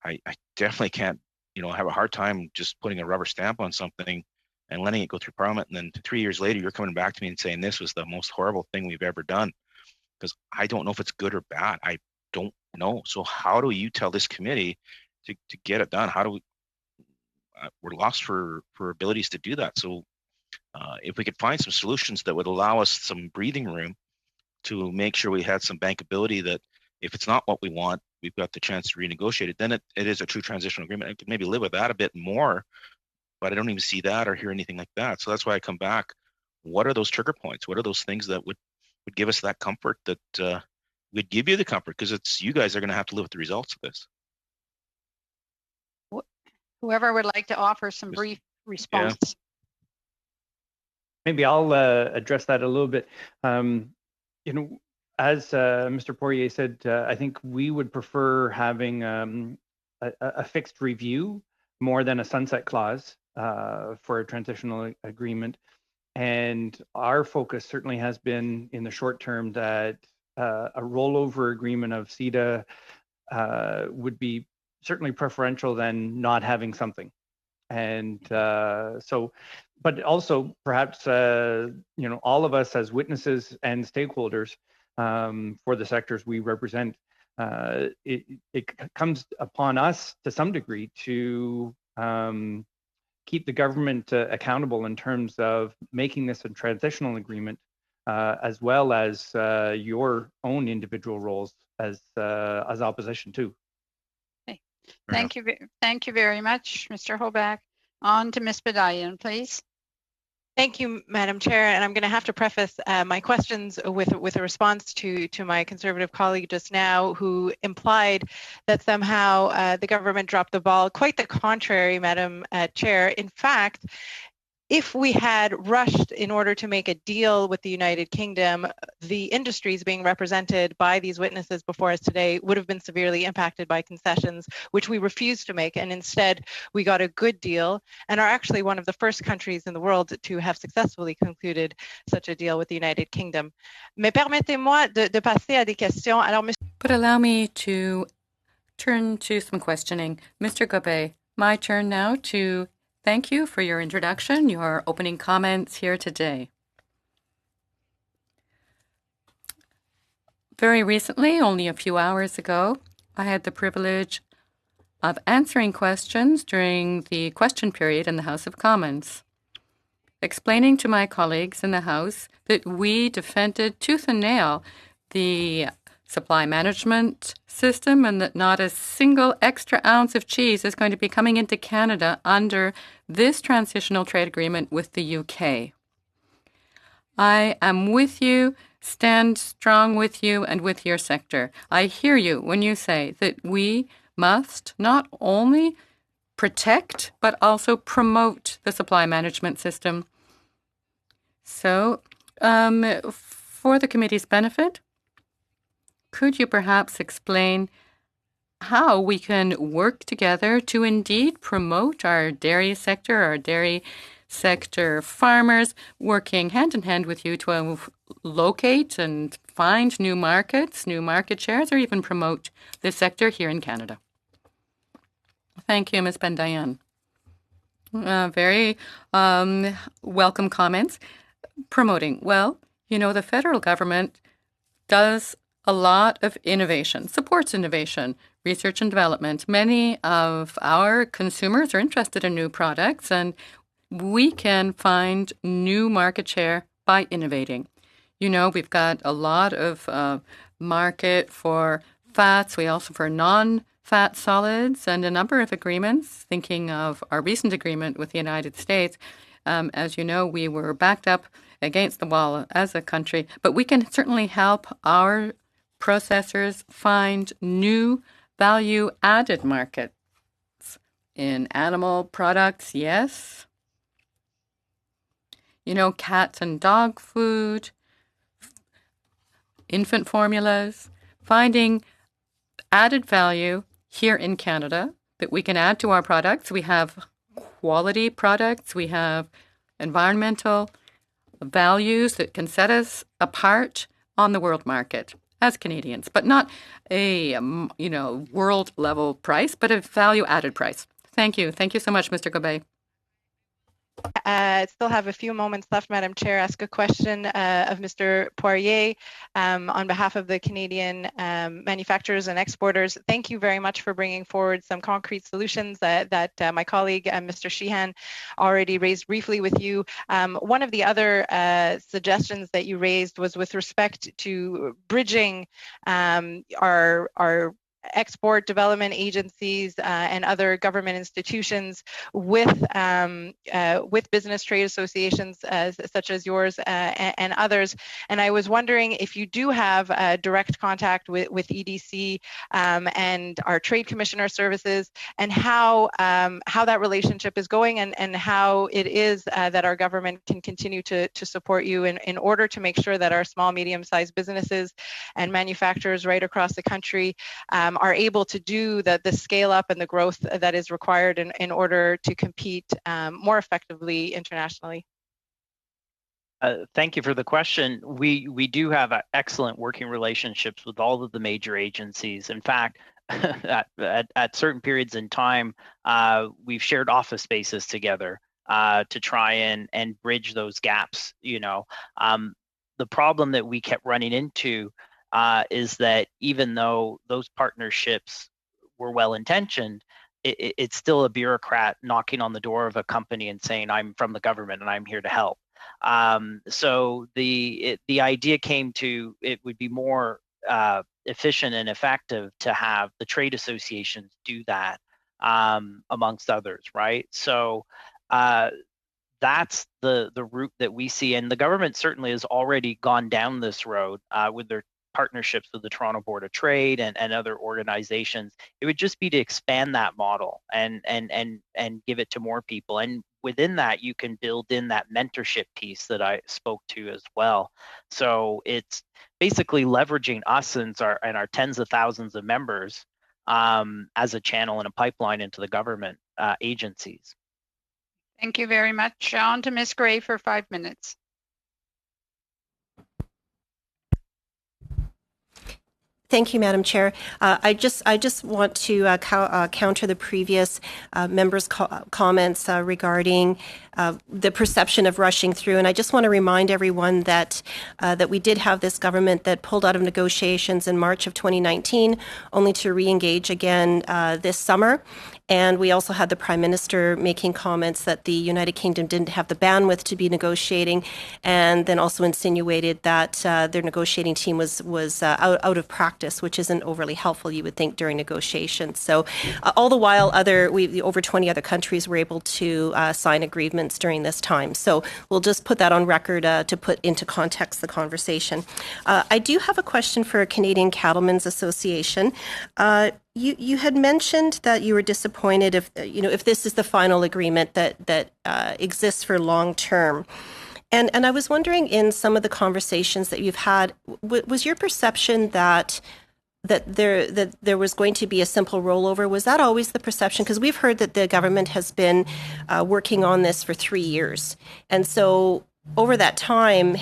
Speaker 12: I definitely can't, have a hard time just putting a rubber stamp on something and letting it go through Parliament, and then 3 years later, you're coming back to me and saying this was the most horrible thing we've ever done, because I don't know if it's good or bad. I don't know. So how do you tell this committee to get it done? How do we? We're lost for abilities to do that. So if we could find some solutions that would allow us some breathing room to make sure we had some bankability, that if it's not what we want, we've got the chance to renegotiate it, then it is a true transitional agreement. I could maybe live with that a bit more, but I don't even see that or hear anything like that. So that's why I come back. What are those trigger points? What are those things that would give us that comfort, that would give you the comfort? Because it's you guys are going to have to live with the results of this.
Speaker 2: Whoever would like to offer some brief response.
Speaker 12: Yeah.
Speaker 4: Maybe I'll address that a little bit. As Mr. Poirier said, I think we would prefer having a fixed review more than a sunset clause for a transitional agreement. And our focus certainly has been in the short term that a rollover agreement of CETA would be certainly preferential than not having something. And but also perhaps, all of us as witnesses and stakeholders for the sectors we represent, it comes upon us to some degree to keep the government accountable in terms of making this a transitional agreement, as well as your own individual roles as opposition too.
Speaker 2: Okay. Thank you very much, Mr. Hoback. On to Ms. Badayan, please.
Speaker 13: Thank you, Madam Chair. And I'm going to have to preface my questions with a response to my Conservative colleague just now, who implied that somehow the government dropped the ball. Quite the contrary, Madam Chair. In fact, if we had rushed in order to make a deal with the United Kingdom, the industries being represented by these witnesses before us today would have been severely impacted by concessions, which we refused to make. And instead, we got a good deal and are actually one of the first countries in the world to have successfully concluded such a deal with the United Kingdom. Mais permettez-moi de passer à des questions. Alors,
Speaker 5: But allow me to turn to some questioning. Mr. Gobe, my turn now to thank you for your introduction, your opening comments here today. Very recently, only a few hours ago, I had the privilege of answering questions during the question period in the House of Commons, explaining to my colleagues in the House that we defended tooth and nail the supply management system and that not a single extra ounce of cheese is going to be coming into Canada under this transitional trade agreement with the UK. I am with you, stand strong with you and with your sector. I hear you when you say that we must not only protect but also promote the supply management system. So, for the committee's benefit, could you perhaps explain how we can work together to indeed promote our dairy sector farmers, working hand in hand with you to locate and find new markets, new market shares, or even promote this sector here in Canada? Thank you, Ms. Bendayan. Very welcome comments. Promoting. Well, you know, the federal government does a lot of innovation, supports innovation, research and development. Many of our consumers are interested in new products, and we can find new market share by innovating. You know, we've got a lot of market for fats. We also for non-fat solids and a number of agreements, thinking of our recent agreement with the United States. As you know, we were backed up against the wall as a country, but we can certainly help our processors find new value-added markets in animal products, yes. You know, cat and dog food, infant formulas, finding added value here in Canada that we can add to our products. We have quality products, we have environmental values that can set us apart on the world market as Canadians, but not a world level price, but a value added price. Thank you. Thank you so much, Mr. Gobe.
Speaker 13: Still have a few moments left, Madam Chair. Ask a question of Mr. Poirier on behalf of the Canadian manufacturers and exporters. Thank you very much for bringing forward some concrete solutions that my colleague, Mr. Sheehan, already raised briefly with you. One of the other suggestions that you raised was with respect to bridging our export development agencies and other government institutions with business trade associations such as yours and others. And I was wondering if you do have direct contact with EDC and our trade commissioner services, and how that relationship is going, and how it is that our government can continue to support you in order to make sure that our small, medium-sized businesses and manufacturers right across the country are able to do the scale up and the growth that is required in order to compete more effectively internationally.
Speaker 1: Thank you for the question. We do have excellent working relationships with all of the major agencies. In fact, at certain periods in time, we've shared office spaces together to try and bridge those gaps. You know, the problem that we kept running into is that even though those partnerships were well-intentioned, it's still a bureaucrat knocking on the door of a company and saying, I'm from the government and I'm here to help. So the idea came to, it would be more efficient and effective to have the trade associations do that amongst others, right? So that's the route that we see, and the government certainly has already gone down this road with their partnerships with the Toronto Board of Trade and other organizations. It would just be to expand that model and give it to more people. And within that, you can build in that mentorship piece that I spoke to as well. So it's basically leveraging us and our tens of thousands of members as a channel and a pipeline into the government agencies.
Speaker 2: Thank you very much. On to Ms. Gray for 5 minutes.
Speaker 14: Thank you, Madam Chair. I just want to counter the previous members' comments regarding the perception of rushing through. And I just want to remind everyone that that we did have this government that pulled out of negotiations in March of 2019, only to re-engage again this summer. And we also had the Prime Minister making comments that the United Kingdom didn't have the bandwidth to be negotiating, and then also insinuated that their negotiating team was out of practice, which isn't overly helpful, you would think, during negotiations. So all the while, over 20 other countries were able to sign agreements during this time. So we'll just put that on record to put into context the conversation. I do have a question for Canadian Cattlemen's Association. You had mentioned that you were disappointed if this is the final agreement that exists for long term. And I was wondering, in some of the conversations that you've had, was your perception that there was going to be a simple rollover? Was that always the perception? Because we've heard that the government has been working on this for 3 years. And so over that time,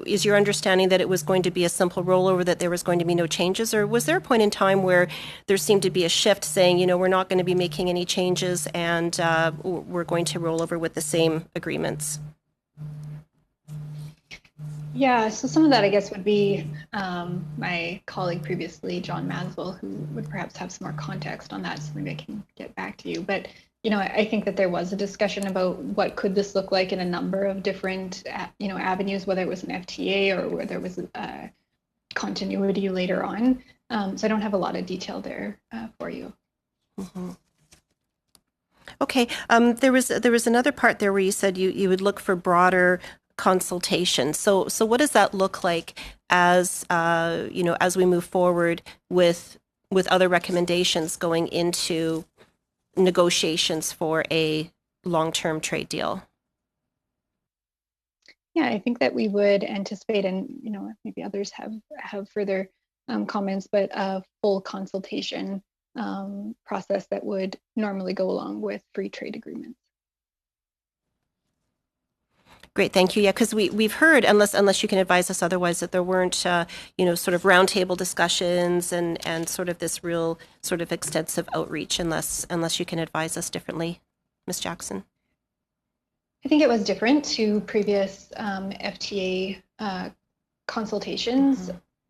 Speaker 14: is your understanding that it was going to be a simple rollover, that there was going to be no changes? Or was there a point in time where there seemed to be a shift saying, we're not going to be making any changes and we're going to roll over with the same agreements?
Speaker 8: Yeah, so some of that, I guess, would be my colleague previously, John Maswell, who would perhaps have some more context on that, so maybe I can get back to you. But, I think that there was a discussion about what could this look like in a number of different, avenues, whether it was an FTA or whether it was continuity later on. So I don't have a lot of detail there for you.
Speaker 14: Mm-hmm. Okay, there was another part there where you said you would look for broader consultation. So what does that look like as as we move forward with other recommendations going into negotiations for a long-term trade deal?
Speaker 8: Yeah, I think that we would anticipate, and maybe others have further comments, but a full consultation process that would normally go along with free trade agreements.
Speaker 14: Great, thank you. Yeah, because we've heard, unless you can advise us otherwise, that there weren't, sort of roundtable discussions and sort of this real sort of extensive outreach, unless you can advise us differently, Ms. Jackson.
Speaker 8: I think it was different to previous FTA consultations,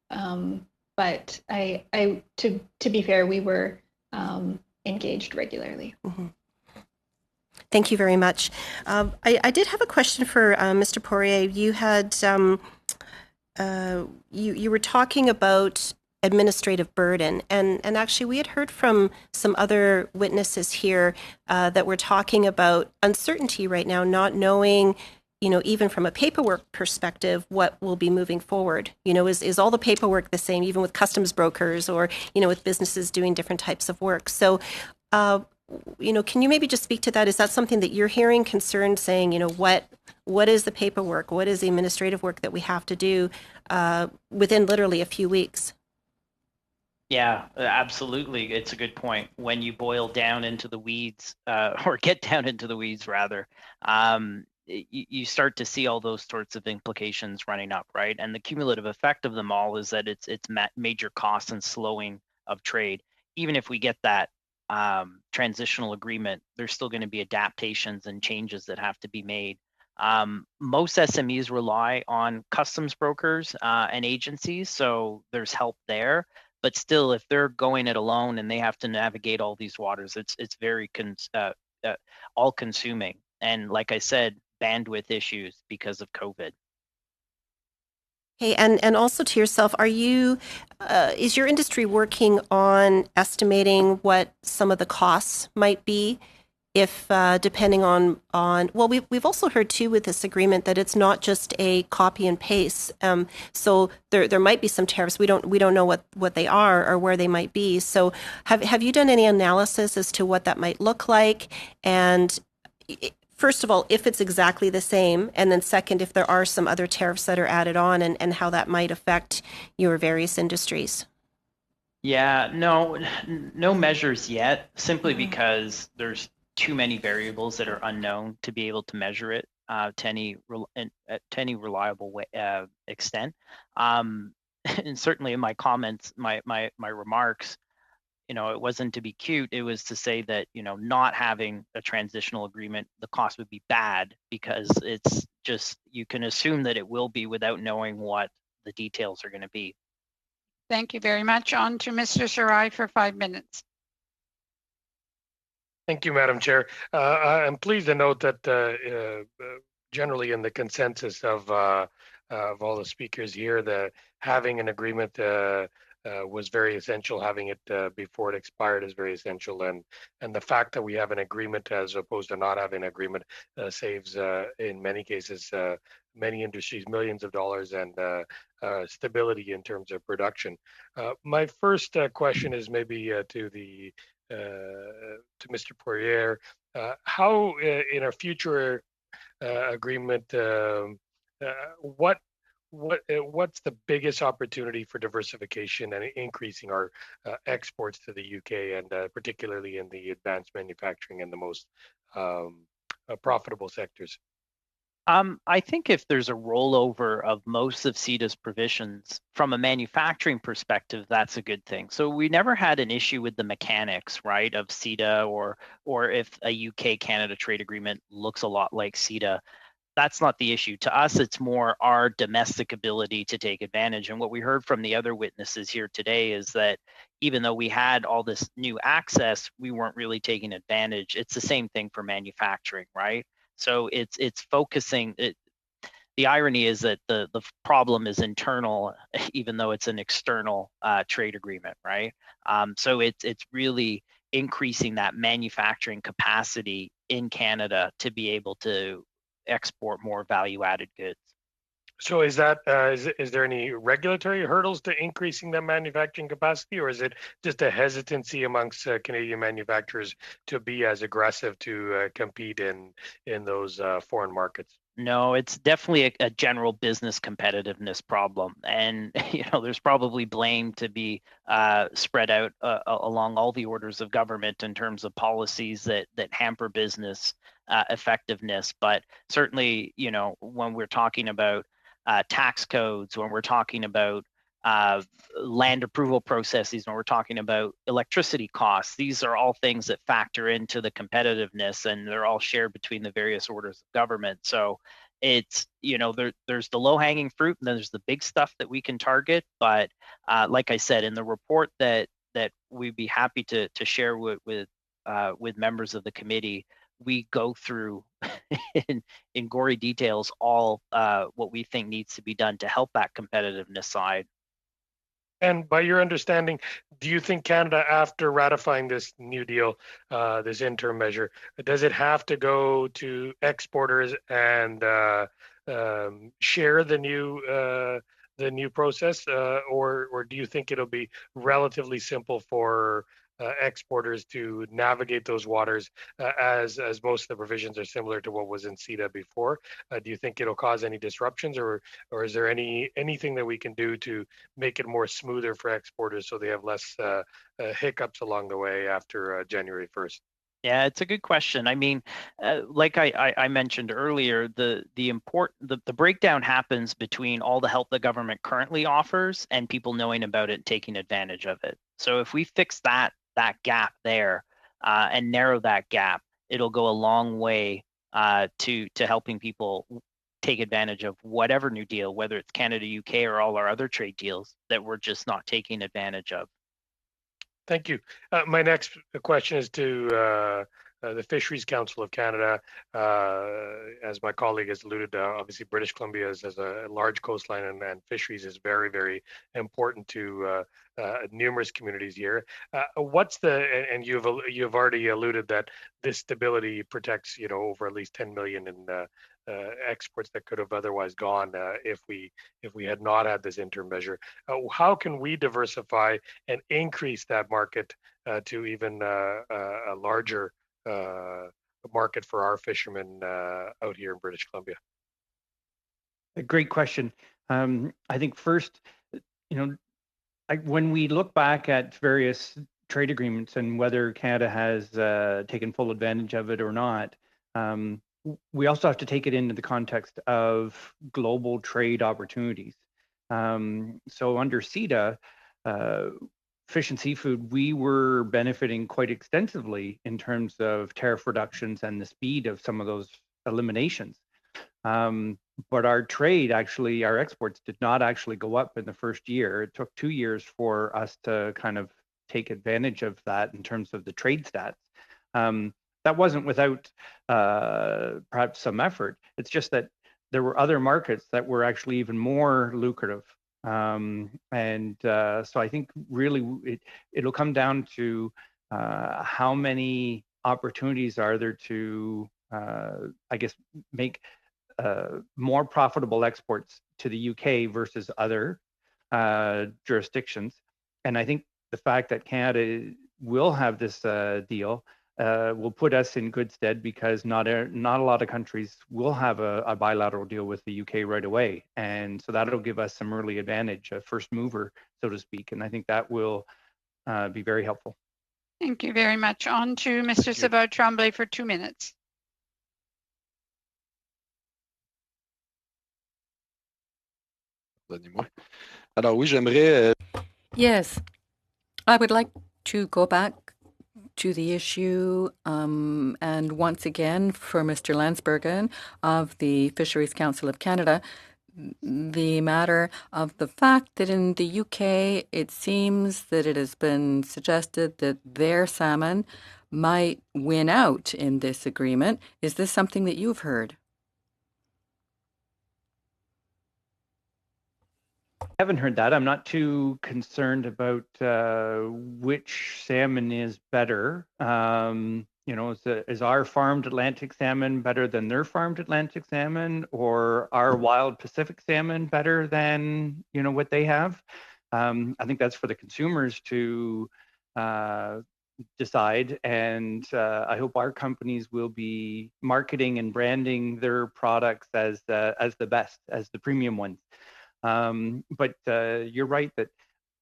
Speaker 8: but to be fair, we were engaged regularly.
Speaker 14: Mm-hmm. Thank you very much. I did have a question for Mr. Poirier. You had you were talking about administrative burden, and actually we had heard from some other witnesses here that were talking about uncertainty right now, not knowing, even from a paperwork perspective, what will be moving forward. Is all the paperwork the same, even with customs brokers or with businesses doing different types of work? So. Can you maybe just speak to that? Is that something that you're hearing concerned, saying, what is the paperwork? What is the administrative work that we have to do within literally a few weeks?
Speaker 1: Yeah, absolutely. It's a good point. When you boil down into the weeds, or get down into the weeds rather, you start to see all those sorts of implications running up, right? And the cumulative effect of them all is that it's major costs and slowing of trade. Even if we get that transitional agreement, there's still going to be adaptations and changes that have to be made. Most SMEs rely on customs brokers and agencies, so there's help there. But still, if they're going it alone and they have to navigate all these waters, it's very all-consuming. And like I said, bandwidth issues because of COVID.
Speaker 14: Okay, and also to yourself, is your industry working on estimating what some of the costs might be, if depending on well, we've also heard too with this agreement that it's not just a copy and paste. So there might be some tariffs. We don't know what they are or where they might be. So have you done any analysis as to what that might look like? And first of all, if it's exactly the same, and then second, if there are some other tariffs that are added on and how that might affect your various industries.
Speaker 1: Yeah, no measures yet, simply because there's too many variables that are unknown to be able to measure it to any reliable way, extent. And certainly in my comments, my remarks, it wasn't to be cute. It was to say that, not having a transitional agreement, the cost would be bad, because it's just, you can assume that it will be without knowing what the details are going to be.
Speaker 2: Thank you very much. On to Mr. Sarai for 5 minutes.
Speaker 15: Thank you, Madam Chair. I'm pleased to note that generally in the consensus of all the speakers here, that having an agreement was very essential. Having it before it expired is very essential, and the fact that we have an agreement as opposed to not having an agreement saves in many cases many industries millions of dollars and stability in terms of production. My first question is maybe to Mr. Poirier, how in a future agreement, what's the biggest opportunity for diversification and increasing our exports to the UK, and particularly in the advanced manufacturing and the most profitable sectors?
Speaker 1: I think if there's a rollover of most of CITA's provisions from a manufacturing perspective, that's a good thing. So we never had an issue with the mechanics, right, of CITA, or if a UK-Canada trade agreement looks a lot like CITA. That's not the issue. To us, it's more our domestic ability to take advantage. And what we heard from the other witnesses here today is that even though we had all this new access, we weren't really taking advantage. It's the same thing for manufacturing, right? So it's focusing. The irony is that the problem is internal, even though it's an external trade agreement, right? So it's really increasing that manufacturing capacity in Canada to be able to export more value-added goods.
Speaker 15: So is there any regulatory hurdles to increasing that manufacturing capacity, or is it just a hesitancy amongst Canadian manufacturers to be as aggressive to compete in those foreign markets?
Speaker 1: No, it's definitely a general business competitiveness problem, and there's probably blame to be spread out along all the orders of government in terms of policies that hamper business effectiveness. But certainly, when we're talking about tax codes, when we're talking about land approval processes, when we're talking about electricity costs, these are all things that factor into the competitiveness, and they're all shared between the various orders of government. So it's, there's the low-hanging fruit, and then there's the big stuff that we can target. But like I said, in the report that we'd be happy to share with members of the committee, we go through in gory details all what we think needs to be done to help that competitiveness side.
Speaker 15: And by your understanding, do you think Canada, after ratifying this new deal, this interim measure, does it have to go to exporters and share the new process, or do you think it'll be relatively simple for exporters to navigate those waters, as most of the provisions are similar to what was in CITA before? Do you think it'll cause any disruptions, or is there anything that we can do to make it more smoother for exporters so they have less hiccups along the way after January 1st?
Speaker 1: Yeah, it's a good question. I mean, like I mentioned earlier, the breakdown happens between all the help the government currently offers and people knowing about it and taking advantage of it. So if we fix that gap there and narrow that gap, it'll go a long way to helping people take advantage of whatever new deal, whether it's Canada, UK, or all our other trade deals that we're just not taking advantage of.
Speaker 15: Thank you. My next question is to the Fisheries Council of Canada. As my colleague has alluded to, obviously British Columbia has a large coastline, and fisheries is very, very important to numerous communities here. And you've already alluded that this stability protects over at least 10 million in exports that could have otherwise gone if we had not had this interim measure. How can we diversify and increase that market to even a larger market for our fishermen out here in British Columbia?
Speaker 4: A great question. I think first, when we look back at various trade agreements and whether Canada has taken full advantage of it or not, we also have to take it into the context of global trade opportunities. So under CITA, fish and seafood, we were benefiting quite extensively in terms of tariff reductions and the speed of some of those eliminations. But our trade, actually, our exports did not actually go up in the first year. It took 2 years for us to kind of take advantage of that in terms of the trade stats. That wasn't without perhaps some effort. It's just that there were other markets that were actually even more lucrative. So I think really it'll come down to how many opportunities are there to, I guess, make more profitable exports to the UK versus other jurisdictions. And I think the fact that Canada will have this deal will put us in good stead, because not a lot of countries will have a bilateral deal with the UK right away. And so that'll give us some early advantage, a first mover, so to speak. And I think that will be very helpful.
Speaker 2: Thank you very much. On to Mr. Savard-Tremblay for 2 minutes.
Speaker 5: Yes, I would like to go back to the issue and once again for Mr. Landsbergen of the Fisheries Council of Canada, the matter of the fact that in the UK it seems that it has been suggested that their salmon might win out in this agreement. Is this something that you've heard?
Speaker 4: I haven't heard that. I'm not too concerned about which salmon is better. Is our farmed Atlantic salmon better than their farmed Atlantic salmon, or our wild Pacific salmon better than what they have? I think that's for the consumers to decide, and I hope our companies will be marketing and branding their products as the best, as the premium ones. But you're right that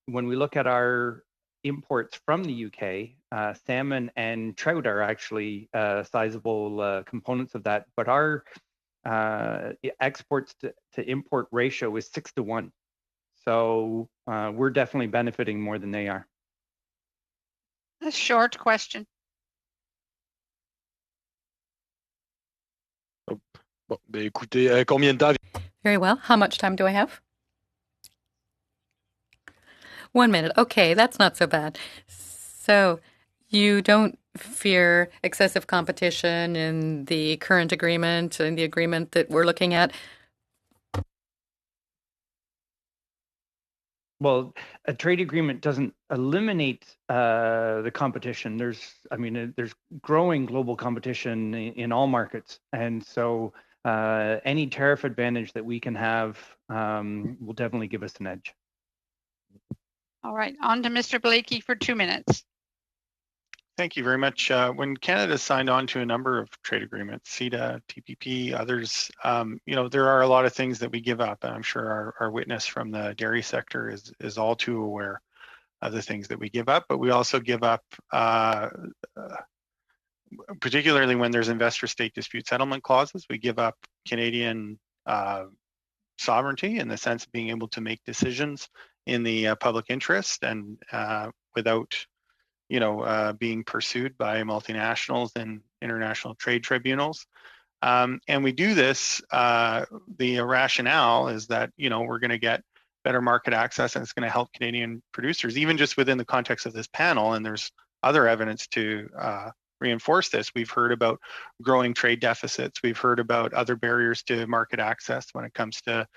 Speaker 4: when we look at our imports from the UK, salmon and trout are actually sizable components of that. But our exports to import ratio is 6 to 1. So we're definitely benefiting more than they are.
Speaker 2: A short question.
Speaker 5: Very well. How much time do I have? 1 minute. Okay, that's not so bad. So you don't fear excessive competition in the current agreement and the agreement that we're looking at?
Speaker 4: Well, a trade agreement doesn't eliminate the competition. There's growing global competition in all markets, and so any tariff advantage that we can have will definitely give us an edge.
Speaker 2: All right, on to Mr. Blakey for 2 minutes.
Speaker 11: Thank you very much. When Canada signed on to a number of trade agreements, CITA, TPP, others, there are a lot of things that we give up. And I'm sure our witness from the dairy sector is all too aware of the things that we give up. But we also give up, particularly when there's investor state dispute settlement clauses, we give up Canadian sovereignty in the sense of being able to make decisions in the public interest and without being pursued by multinationals and international trade tribunals. And we do this, the rationale is that, we're going to get better market access and it's going to help Canadian producers, even just within the context of this panel. And there's other evidence to reinforce this. We've heard about growing trade deficits. We've heard about other barriers to market access when it comes to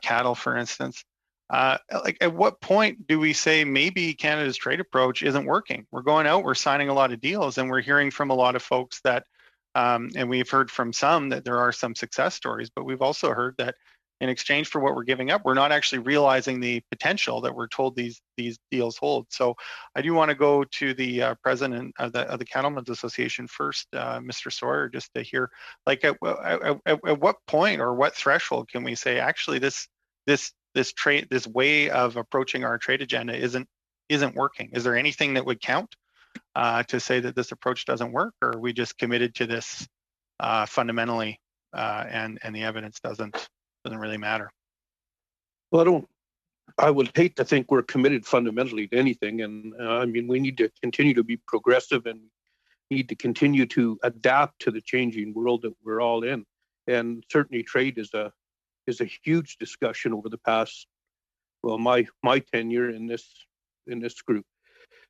Speaker 11: cattle, for instance. At what point do we say maybe Canada's trade approach isn't working? We're going out, we're signing a lot of deals, and we're hearing from a lot of folks that, and we've heard from some that there are some success stories, but we've also heard that in exchange for what we're giving up, we're not actually realizing the potential that we're told these deals hold. So I do want to go to the president of the Cattlemen's Association first, Mr. Sawyer, just to hear, like, at what point or what threshold can we say actually this way of approaching our trade agenda isn't working? Is there anything that would count to say that this approach doesn't work, or are we just committed to this fundamentally, and the evidence doesn't really matter?
Speaker 3: Well, I would hate to think we're committed fundamentally to anything, and I mean, we need to continue to be progressive and need to continue to adapt to the changing world that we're all in. And certainly, trade is a huge discussion over the past, well, my tenure in this group.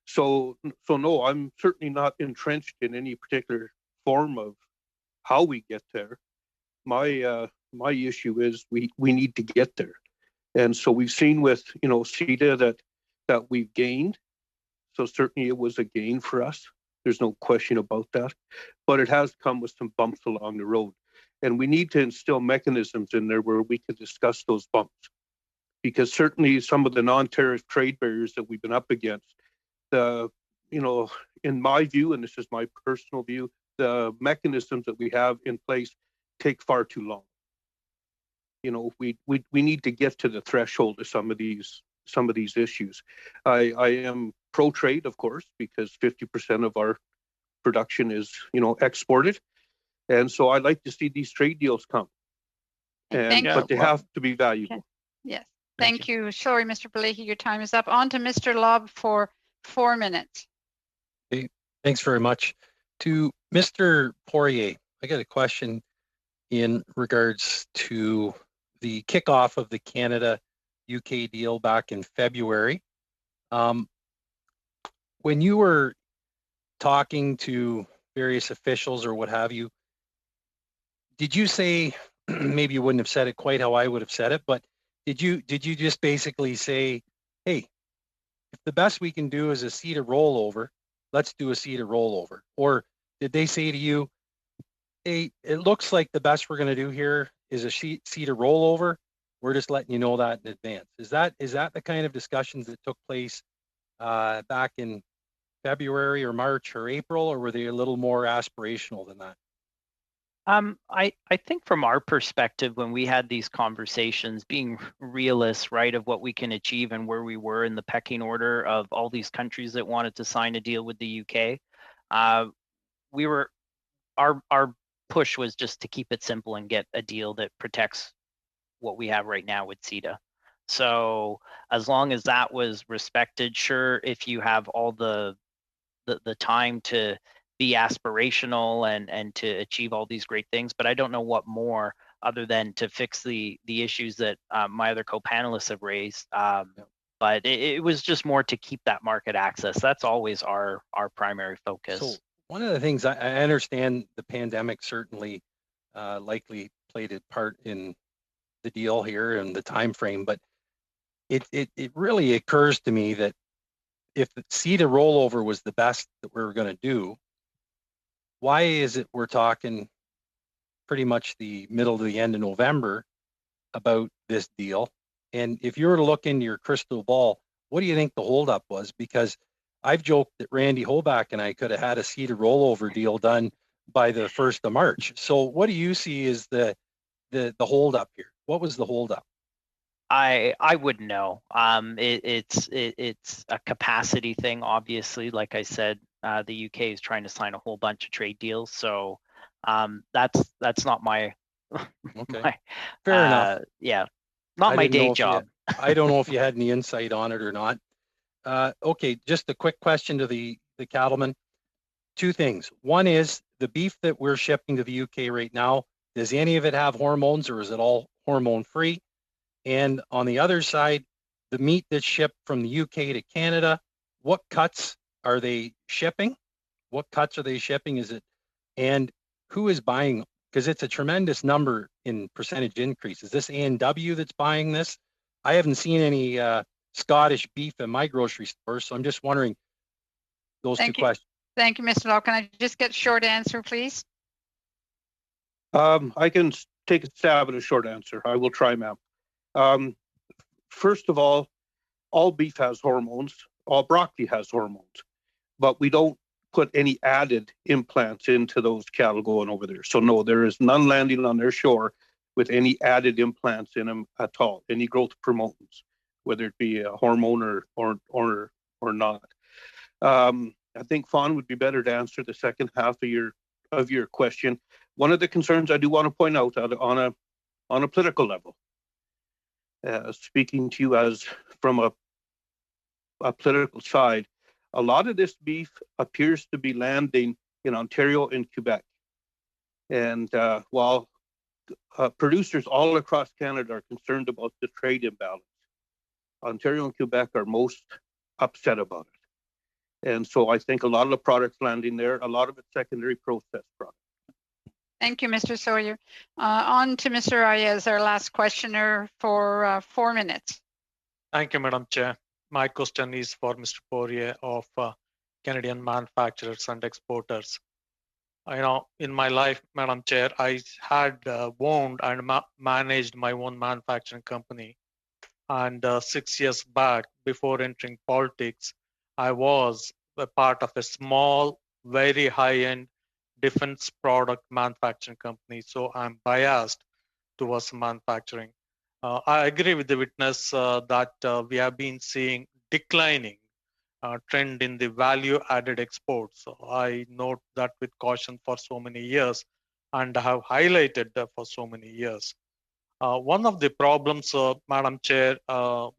Speaker 3: So no, I'm certainly not entrenched in any particular form of how we get there. My issue is we need to get there. And so we've seen with, CITA that we've gained. So certainly it was a gain for us. There's no question about that. But it has come with some bumps along the road. And we need to instill mechanisms in there where we can discuss those bumps. Because certainly some of the non-tariff trade barriers that we've been up against, in my view, and this is my personal view, the mechanisms that we have in place take far too long. We need to get to the threshold of some of these issues. I am pro-trade, of course, because 50% of our production is, exported. And so I'd like to see these trade deals come. But they have to be valuable.
Speaker 2: Okay. Yes. Thank you. Sorry, Mr. Blakey, your time is up. On to Mr. Lobb for 4 minutes.
Speaker 9: Okay. Thanks very much. To Mr. Poirier, I got a question in regards to the kickoff of the Canada-UK deal back in February. When you were talking to various officials or what have you, did you say, maybe you wouldn't have said it quite how I would have said it, but did you just basically say, hey, if the best we can do is a CITA rollover, let's do a CITA rollover? Or did they say to you, hey, it looks like the best we're going to do here is a CITA rollover. We're just letting you know that in advance. Is that the kind of discussions that took place back in February or March or April, or were they a little more aspirational than that?
Speaker 1: I think from our perspective, when we had these conversations, being realists, right, of what we can achieve and where we were in the pecking order of all these countries that wanted to sign a deal with the UK, our push was just to keep it simple and get a deal that protects what we have right now with CITA. So as long as that was respected, sure, if you have all the time to be aspirational and to achieve all these great things, but I don't know what more other than to fix the issues that my other co-panelists have raised. But it was just more to keep that market access. That's always our primary focus.
Speaker 9: So one of the things I understand, the pandemic certainly likely played a part in the deal here and the time frame, but it really occurs to me that if the CITA rollover was the best that we were going to do, why is it we're talking pretty much the middle to the end of November about this deal? And if you were to look into your crystal ball, what do you think the holdup was? Because I've joked that Randy Hoback and I could have had a CITA rollover deal done by the 1st of March. So what do you see as the holdup here? What was the holdup?
Speaker 1: I wouldn't know. It's a capacity thing, obviously. Like I said, the UK is trying to sign a whole bunch of trade deals, so that's not my
Speaker 9: okay. Fair enough.
Speaker 1: Yeah, not my day job.
Speaker 9: I don't know if you had any insight on it or not. Okay, just a quick question to the cattlemen. 2 things. One is the beef that we're shipping to the UK right now, does any of it have hormones or is it all hormone free? And on the other side, the meat that's shipped from the UK to Canada, what cuts are they shipping? What cuts are they shipping? And who is buying? Because it's a tremendous number in percentage increase. Is this A&W that's buying this? I haven't seen any Scottish beef in my grocery store, so I'm just wondering those two questions.
Speaker 2: Thank you, Mr. Law. Can I just get a short answer, please?
Speaker 3: I can take a stab at a short answer. I will try, ma'am. First of all beef has hormones, all broccoli has hormones, but we don't put any added implants into those cattle going over there. So no, there is none landing on their shore with any added implants in them at all, any growth promotants, whether it be a hormone or not. I think Fawn would be better to answer the second half of your question. One of the concerns I do want to point out on a political level, speaking to you as from a political side, a lot of this beef appears to be landing in Ontario and Quebec. And while producers all across Canada are concerned about the trade imbalance, Ontario and Quebec are most upset about it. And so I think a lot of the products landing there, a lot of it's secondary processed products.
Speaker 2: Thank you, Mr. Sawyer. On to Mr. Ayaz, our last questioner for 4 minutes.
Speaker 16: Thank you, Madam Chair. My question is for Mr. Poirier of Canadian Manufacturers and Exporters. In my life, Madam Chair, I had owned and managed my own manufacturing company. And 6 years back, before entering politics, I was a part of a small, very high-end defense product manufacturing company. So I'm biased towards manufacturing. I agree with the witness that we have been seeing declining trend in the value-added exports. So I note that with caution for so many years and have highlighted that for so many years. One of the problems, Madam Chair,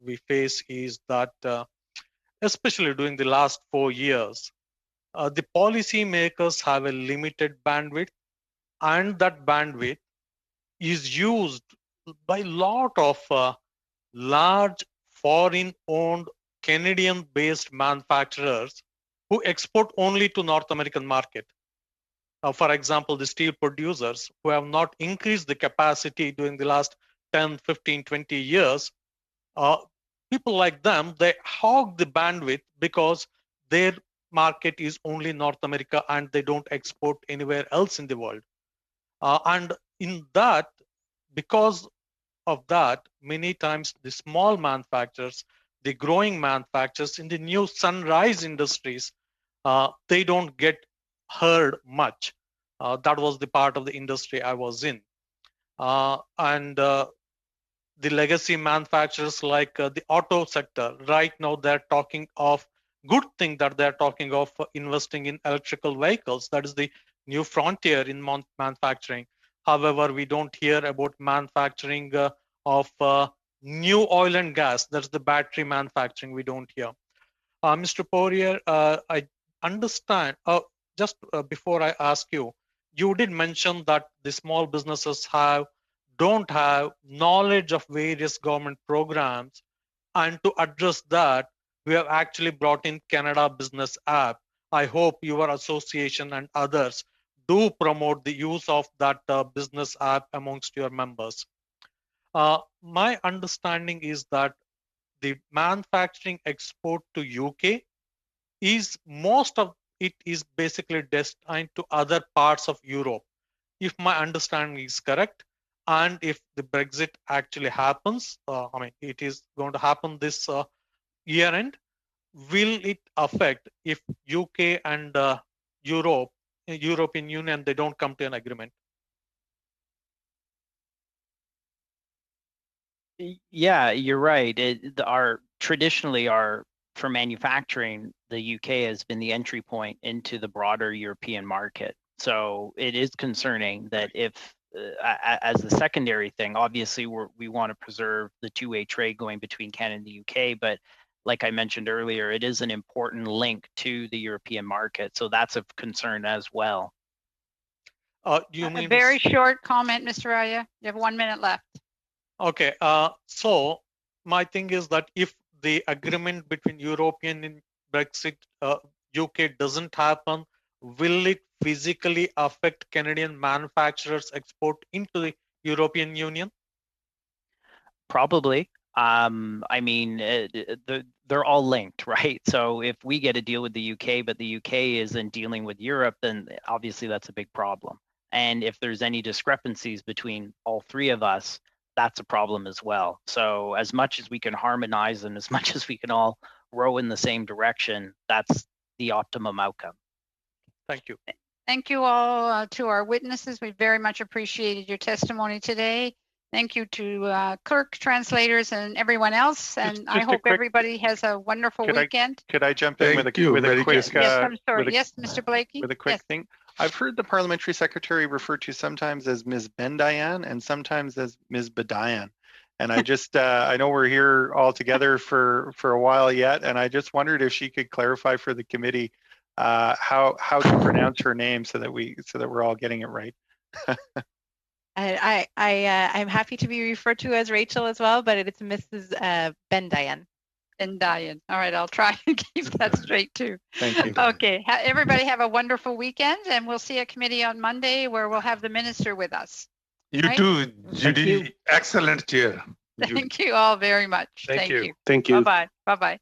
Speaker 16: we face is that, especially during the last 4 years, the policy makers have a limited bandwidth, and that bandwidth is used by a lot of large foreign-owned Canadian-based manufacturers who export only to North American market. For example, the steel producers who have not increased the capacity during the last 10, 15, 20 years, people like them, they hog the bandwidth because their market is only North America and they don't export anywhere else in the world. And in that, because of that, many times the small manufacturers, the growing manufacturers in the new sunrise industries, they don't get heard much. That was the part of the industry I was in. The legacy manufacturers like the auto sector, right now they're talking of good thing that they're talking of investing in electrical vehicles. That is the new frontier in manufacturing. However, we don't hear about manufacturing of new oil and gas. That's the battery manufacturing we don't hear. Mr. Poirier, I understand, just before I ask you, you did mention that the small businesses don't have knowledge of various government programs. And to address that, we have actually brought in Canada Business App. I hope your association and others do promote the use of that business app amongst your members. My understanding is that the manufacturing export to UK is most of it is basically destined to other parts of Europe. If my understanding is correct, and if the Brexit actually happens, it is going to happen this year end, will it affect if UK and European Union, they don't come to an agreement?
Speaker 1: Yeah, you're right. Traditionally, for manufacturing, the UK has been the entry point into the broader European market. So it is concerning that if, as the secondary thing, obviously we want to preserve the two-way trade going between Canada and the UK, but like I mentioned earlier, it is an important link to the European market. So that's of concern as well.
Speaker 2: You mean a very short comment, Mr. Aya? You have 1 minute left.
Speaker 16: Okay, so my thing is that if the agreement between European and Brexit, UK doesn't happen, will it physically affect Canadian manufacturers' export into the European Union?
Speaker 1: Probably. I mean, they're all linked, right? So if we get a deal with the UK, but the UK isn't dealing with Europe, then obviously that's a big problem. And if there's any discrepancies between all three of us, that's a problem as well. So as much as we can harmonize and as much as we can all row in the same direction, that's the optimum outcome.
Speaker 16: Thank you.
Speaker 2: Thank you all to our witnesses. We very much appreciated your testimony today. Thank you to clerk, translators, and everyone else. And I hope everybody has a wonderful weekend.
Speaker 11: Could I jump in with a quick?
Speaker 2: Yes, I'm sorry. Yes, Mr. Blakey.
Speaker 11: With a quick thing. I've heard the parliamentary secretary referred to sometimes as Ms. Bendayan and sometimes as Ms. Badayan. And I just, I know we're here all together for a while yet, and I just wondered if she could clarify for the committee how to pronounce her name so that we're all getting it right.
Speaker 13: I'm happy to be referred to as Rachel as well, but it's Mrs. Bendayan.
Speaker 2: Bendayan. All right, I'll try and keep that straight too.
Speaker 11: Thank you.
Speaker 2: Okay, everybody have a wonderful weekend, and we'll see a committee on Monday where we'll have the minister with us.
Speaker 7: You too, Judy. Excellent chair.
Speaker 2: Thank you all very much.
Speaker 7: Thank you.
Speaker 11: Thank you.
Speaker 2: Bye-bye. Bye-bye.